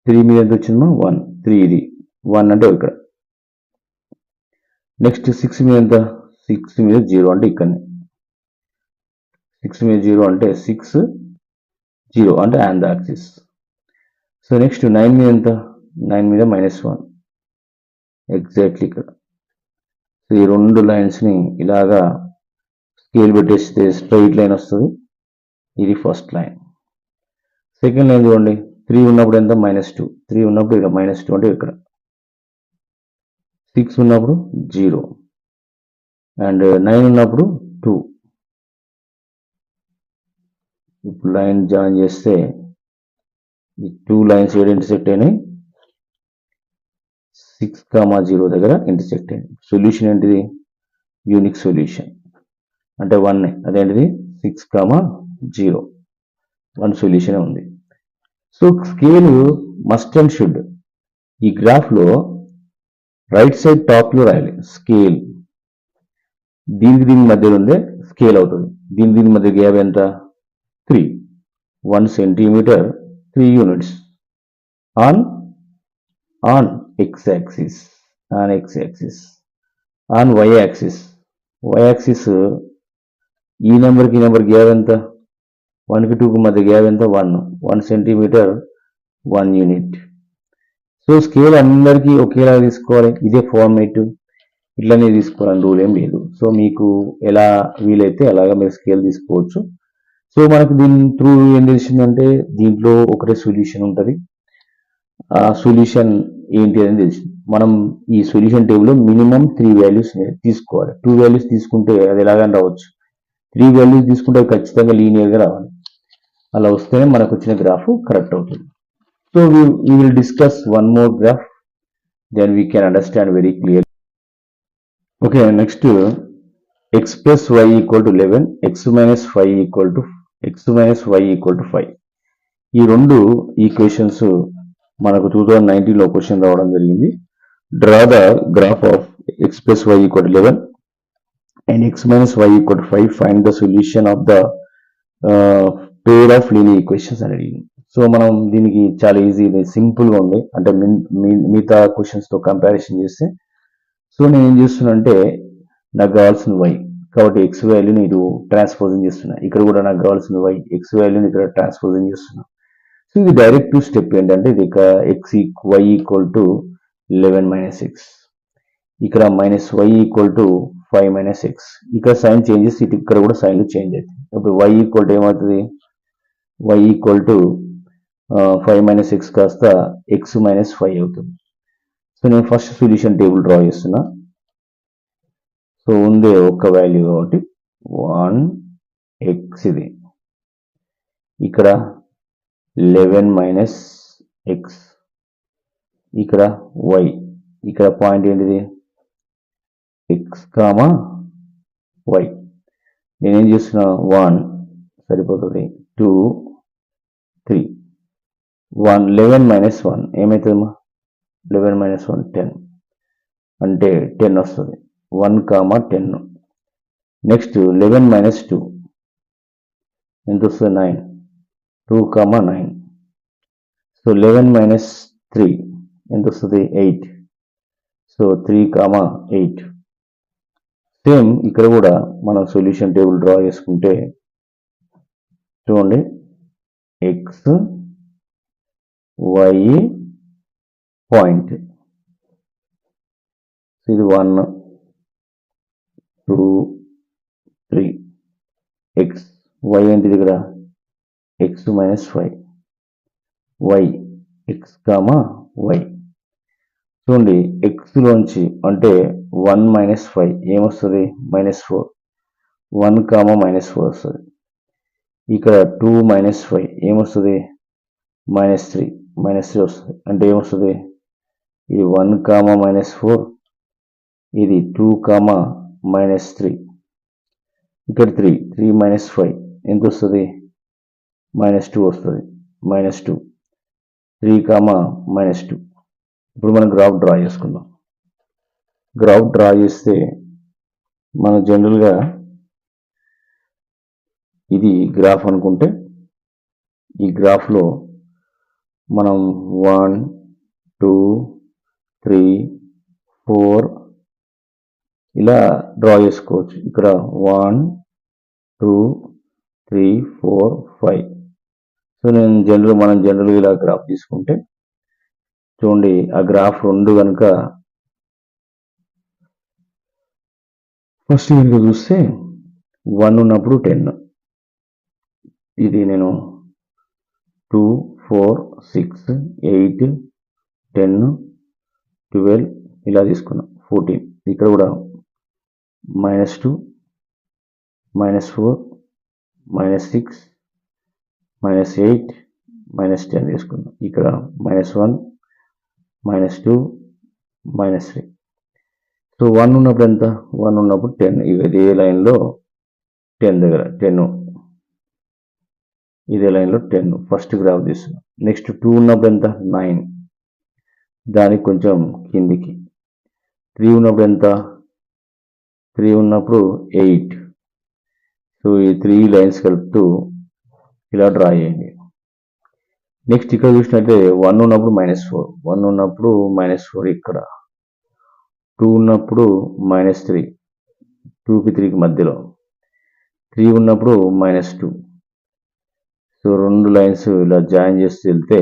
3 మీద ఎంత వచ్చిందో 1, 3 ఇది 1 అంటే ఇక్కడ. నెక్స్ట్ 6 మీద ఎంత? 6 మీద 0 అంటే ఇక్కడనే. 6 మీద 0 అంటే 6, 0 అంటే on the axis. So next 9 మీద ఎంత? 9 మీద -1 ఎగ్జాక్ట్లీ ఇక్కడ. సో ఈ రెండు లైన్స్ని ఇలాగా స్కేల్ పెట్టేస్తే స్ట్రైట్ లైన్ వస్తుంది. ఇది ఫస్ట్ లైన్. సెకండ్ లైన్ చూడండి, 3 ఉన్నప్పుడు ఎంత? -2. 3 ఉన్నప్పుడు ఇక్కడ -2 అంటే ఇక్కడ. 6 ఉన్నప్పుడు 0 అండ్ 9 ఉన్నప్పుడు 2. ఇప్పుడు లైన్ జాయిన్ చేస్తే ఈ 2 లైన్స్ ఏడు ఇంటర్సెక్ట్ అయినాయి? 6, 0 దగ్గర ఇంటర్సెక్ట్ అయింది. సొల్యూషన్ ఏంటిది? యూనిక్ సొల్యూషన్ అంటే 1. అదేంటిది? 6, 0, 1 సొల్యూషన్ ఉంది. So scale must and should ఈ గ్రాఫ్లో రైట్ సైడ్ టాప్లో రాయాలి. స్కేల్ దీని మధ్యలో ఉండే స్కేల్ అవుతుంది. దీని మధ్య గ్యాప్ ఎంత? 3. 1 centimetre 3 units on x axis, on y axis. y axis ఈ నెంబర్కి ఈ నెంబర్ గ్యాప్ ఎంత? 1కి 2కి మధ్య గ్యాప్ ఎంత? 1 సెంటీమీటర్ 1 యూనిట్. సో స్కేల్ అందరికీ ఒకేలా తీసుకోవాలి. ఇదే ఫార్మేట్, ఇట్లనే తీసుకోవాలని రూల్ ఏం లేదు. సో మీకు ఎలా వీలైతే అలాగా మీరు స్కేల్ తీసుకోవచ్చు. సో మనకు దీని త్రూ ఏం తెలిసిందంటే దీంట్లో ఒకటే సొల్యూషన్ ఉంటుంది. ఆ సొల్యూషన్ ఏంటి అని తెలిసింది. మనం ఈ సొల్యూషన్ టేబుల్లో మినిమం 3 వాల్యూస్ తీసుకోవాలి. 2 వాల్యూస్ తీసుకుంటే అది ఎలాగని రావచ్చు. 3 వాల్యూస్ తీసుకుంటే అది ఖచ్చితంగా లీనియర్గా రావాలి. అలా వస్తేనే మనకు వచ్చిన గ్రాఫ్ కరెక్ట్ అవుతుంది. So we will discuss one more graph, then we can understand very clearly. Okay, next x plus y equal to 11, x minus y equal to 5. ఈ రెండు ఈక్వేషన్స్ మనకు 2019లో క్వశ్చన్ రావడం జరిగింది. Draw the graph of x plus y equal to 11 and x minus y equal to 5. Find the solution of the pair of linear equations అని అడిగింది. So మనం దీనికి చాలా ఈజీ, సింపుల్గా ఉంది. అంటే మిగతా క్వశ్చన్స్తో కంపారిజన్ చేస్తే. సో నేను ఏం చేస్తున్నా అంటే నాకు కావాల్సిన y కాబట్టి x వాల్యూని ఇటు ట్రాన్స్పోజింగ్ చేస్తున్నా. ఇక్కడ కూడా నాకు కావాల్సిన y, x వాల్యూని ఇక్కడ ట్రాన్స్పోజింగ్ చేస్తున్నా. సో ఇది డైరెక్ట్ స్టెప్ ఏంటంటే ఇది y equal to 11 minus X, ఇక్కడ -y equal to 5 minus X. ఇక్కడ సైన్ చేంజెస్, ఇటు ఇక్కడ కూడా సైన్లు చేంజ్ అవుతాయి. ఇప్పుడు y ఈక్వల్ టు ఏమవుతుంది? y equal to 5 minus X కాస్త x మైనస్ 5 అవుతుంది. సో నేను ఫస్ట్ సొల్యూషన్ టేబుల్ డ్రా చేస్తున్నా. సో ఉందే ఒక్క వాల్యూ కాబట్టి 1x, ఇది ఇక్కడ 11 మైనస్ ఎక్స్, ఇక్కడ వై, ఇక్కడ పాయింట్ ఏంటిది ఎక్స్ కామా వై. నేనేం చేస్తున్నా 1 సరిపోతుంది, 2 3 1 11 మైనస్ 1 ఏమవుతుందమ్మా 11 మైనస్ 1 10 అంటే 10 వస్తుంది, 1 కామా 10. నెక్స్ట్ 11 మైనస్ 2 ఎంత వస్తుంది 9, 2 కామా 9. సో 11 మైనస్ 3 ఎంత వస్తుంది 8, సో 3 కామా 8. సేమ్ ఇక్కడ కూడా మనం సొల్యూషన్ టేబుల్ డ్రా చేసుకుంటే చూడండి, ఎక్స్ వై పాయింట్, ఇది 1 2 3, ఎక్స్ వై ఏంటిది ఇక్కడ x minus 5, y x comma y. చూడండి ఎక్స్ లోంచి అంటే 1 మైనస్ 5 ఏమొస్తుంది -4, 1 కామా -4 వస్తుంది. ఇక్కడ 2 మైనస్ 5 ఏమొస్తుంది -3 వస్తుంది, అంటే ఏమొస్తుంది ఇది 1 కామా -4, ఇది 2 కామా -3. ఇక్కడ 3 మైనస్ 5 ఎంత వస్తుంది -2 వస్తుంది, -2 3 కామా -2. ఇప్పుడు మనం గ్రాఫ్ డ్రా చేసుకుందాం. గ్రాఫ్ డ్రా చేస్తే మనం జనరల్గా ఇది గ్రాఫ్ అనుకుంటే ఈ గ్రాఫ్లో మనం 1 2 3 4 ఇలా డ్రా చేసుకోవచ్చు. ఇక్కడ 1 2 3 4 5. సో మనం జనరల్గా ఇలా గ్రాఫ్ తీసుకుంటే చూడండి, ఆ గ్రాఫ్ 2 కనుక ఫస్ట్ కనుక చూస్తే 1 ఉన్నప్పుడు 10, ఇది నేను 2 4 6 8 10 12 ఇలా తీసుకున్నాం, 14. ఇక్కడ కూడా -2 -4 -6 -8 -10 తీసుకున్నాం. ఇక్కడ -1 -2 -3. సో 1 ఉన్నప్పుడు ఎంత 1 ఉన్నప్పుడు 10, ఇదే లైన్లో 10 దగ్గర 10, ఇదే లైన్లో 10 ఫస్ట్ గ్రాఫ్ తీస్తున్నాం. నెక్స్ట్ 2 ఉన్నప్పుడు ఎంత 9, దానికి కొంచెం కిందికి. 3 ఉన్నప్పుడు ఎంత 3 ఉన్నప్పుడు 8. సో ఈ 3 లైన్స్ కలుపుతూ ఇలా డ్రా చేయండి. నెక్స్ట్ ఇక్కడ చూసినట్లయితే 1 ఉన్నప్పుడు -4, 1 ఉన్నప్పుడు -4, ఇక్కడ 2 ఉన్నప్పుడు -3, 2కి 3కి మధ్యలో, 3 ఉన్నప్పుడు -2. సో 2 లైన్స్ ఇలా జాయిన్ చేసి వెళ్తే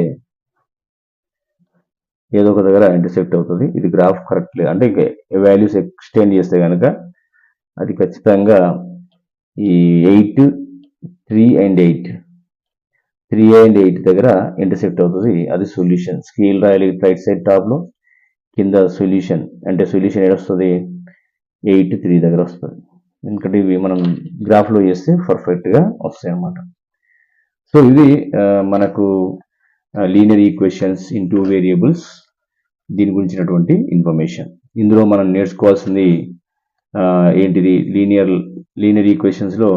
ఏదో ఒక దగ్గర ఇంటర్సెక్ట్ అవుతుంది. ఇది గ్రాఫ్ కరెక్ట్ లేదు అంటే వాల్యూస్ ఎక్స్టెండ్ చేస్తే కనుక అది ఖచ్చితంగా ఈ 8 3 అండ్ 8 దగ్గర ఇంటర్సెక్ట్ అవుతుంది. అది సొల్యూషన్. స్కేల్ రాయాలి రైట్ సైడ్ టాప్లో, కింద సొల్యూషన్ అంటే సొల్యూషన్ ఏడొస్తుంది 8 3 దగ్గర వస్తుంది. ఎందుకంటే ఇవి మనం గ్రాఫ్లో చేస్తే పర్ఫెక్ట్గా వస్తాయి అన్నమాట. సో ఇది మనకు లీనియర్ ఈక్వేషన్స్ ఇన్ 2 వేరియబుల్స్, దీని గురించినటువంటి ఇన్ఫర్మేషన్. ఇందులో మనం నేర్చుకోవాల్సింది ఏంటిది లీనియర్ ఈక్వేషన్స్లో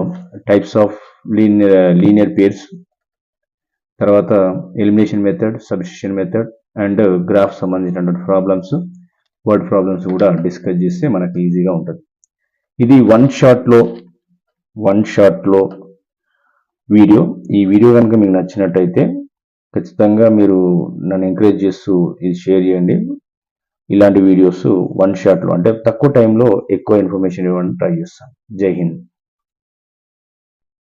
టైప్స్ ఆఫ్ లీనియర్ పేర్స్, తర్వాత elimination method, substitution method and graph సంబంధించినటువంటి ప్రాబ్లమ్స్, వర్డ్ ప్రాబ్లమ్స్ కూడా డిస్కస్ చేస్తే మనకు ఈజీగా ఉంటుంది. ఇది వన్ షాట్లో వీడియో. ఈ వీడియో కనుక మీకు నచ్చినట్టయితే ఖచ్చితంగా మీరు నన్ను ఎంకరేజ్ చేస్తూ ఇది షేర్ చేయండి. ఇలాంటి వీడియోస్ వన్ షాట్లో అంటే తక్కువ టైంలో ఎక్కువ ఇన్ఫర్మేషన్ ఇవ్వడానికి ట్రై చేస్తాను. జై హింద్.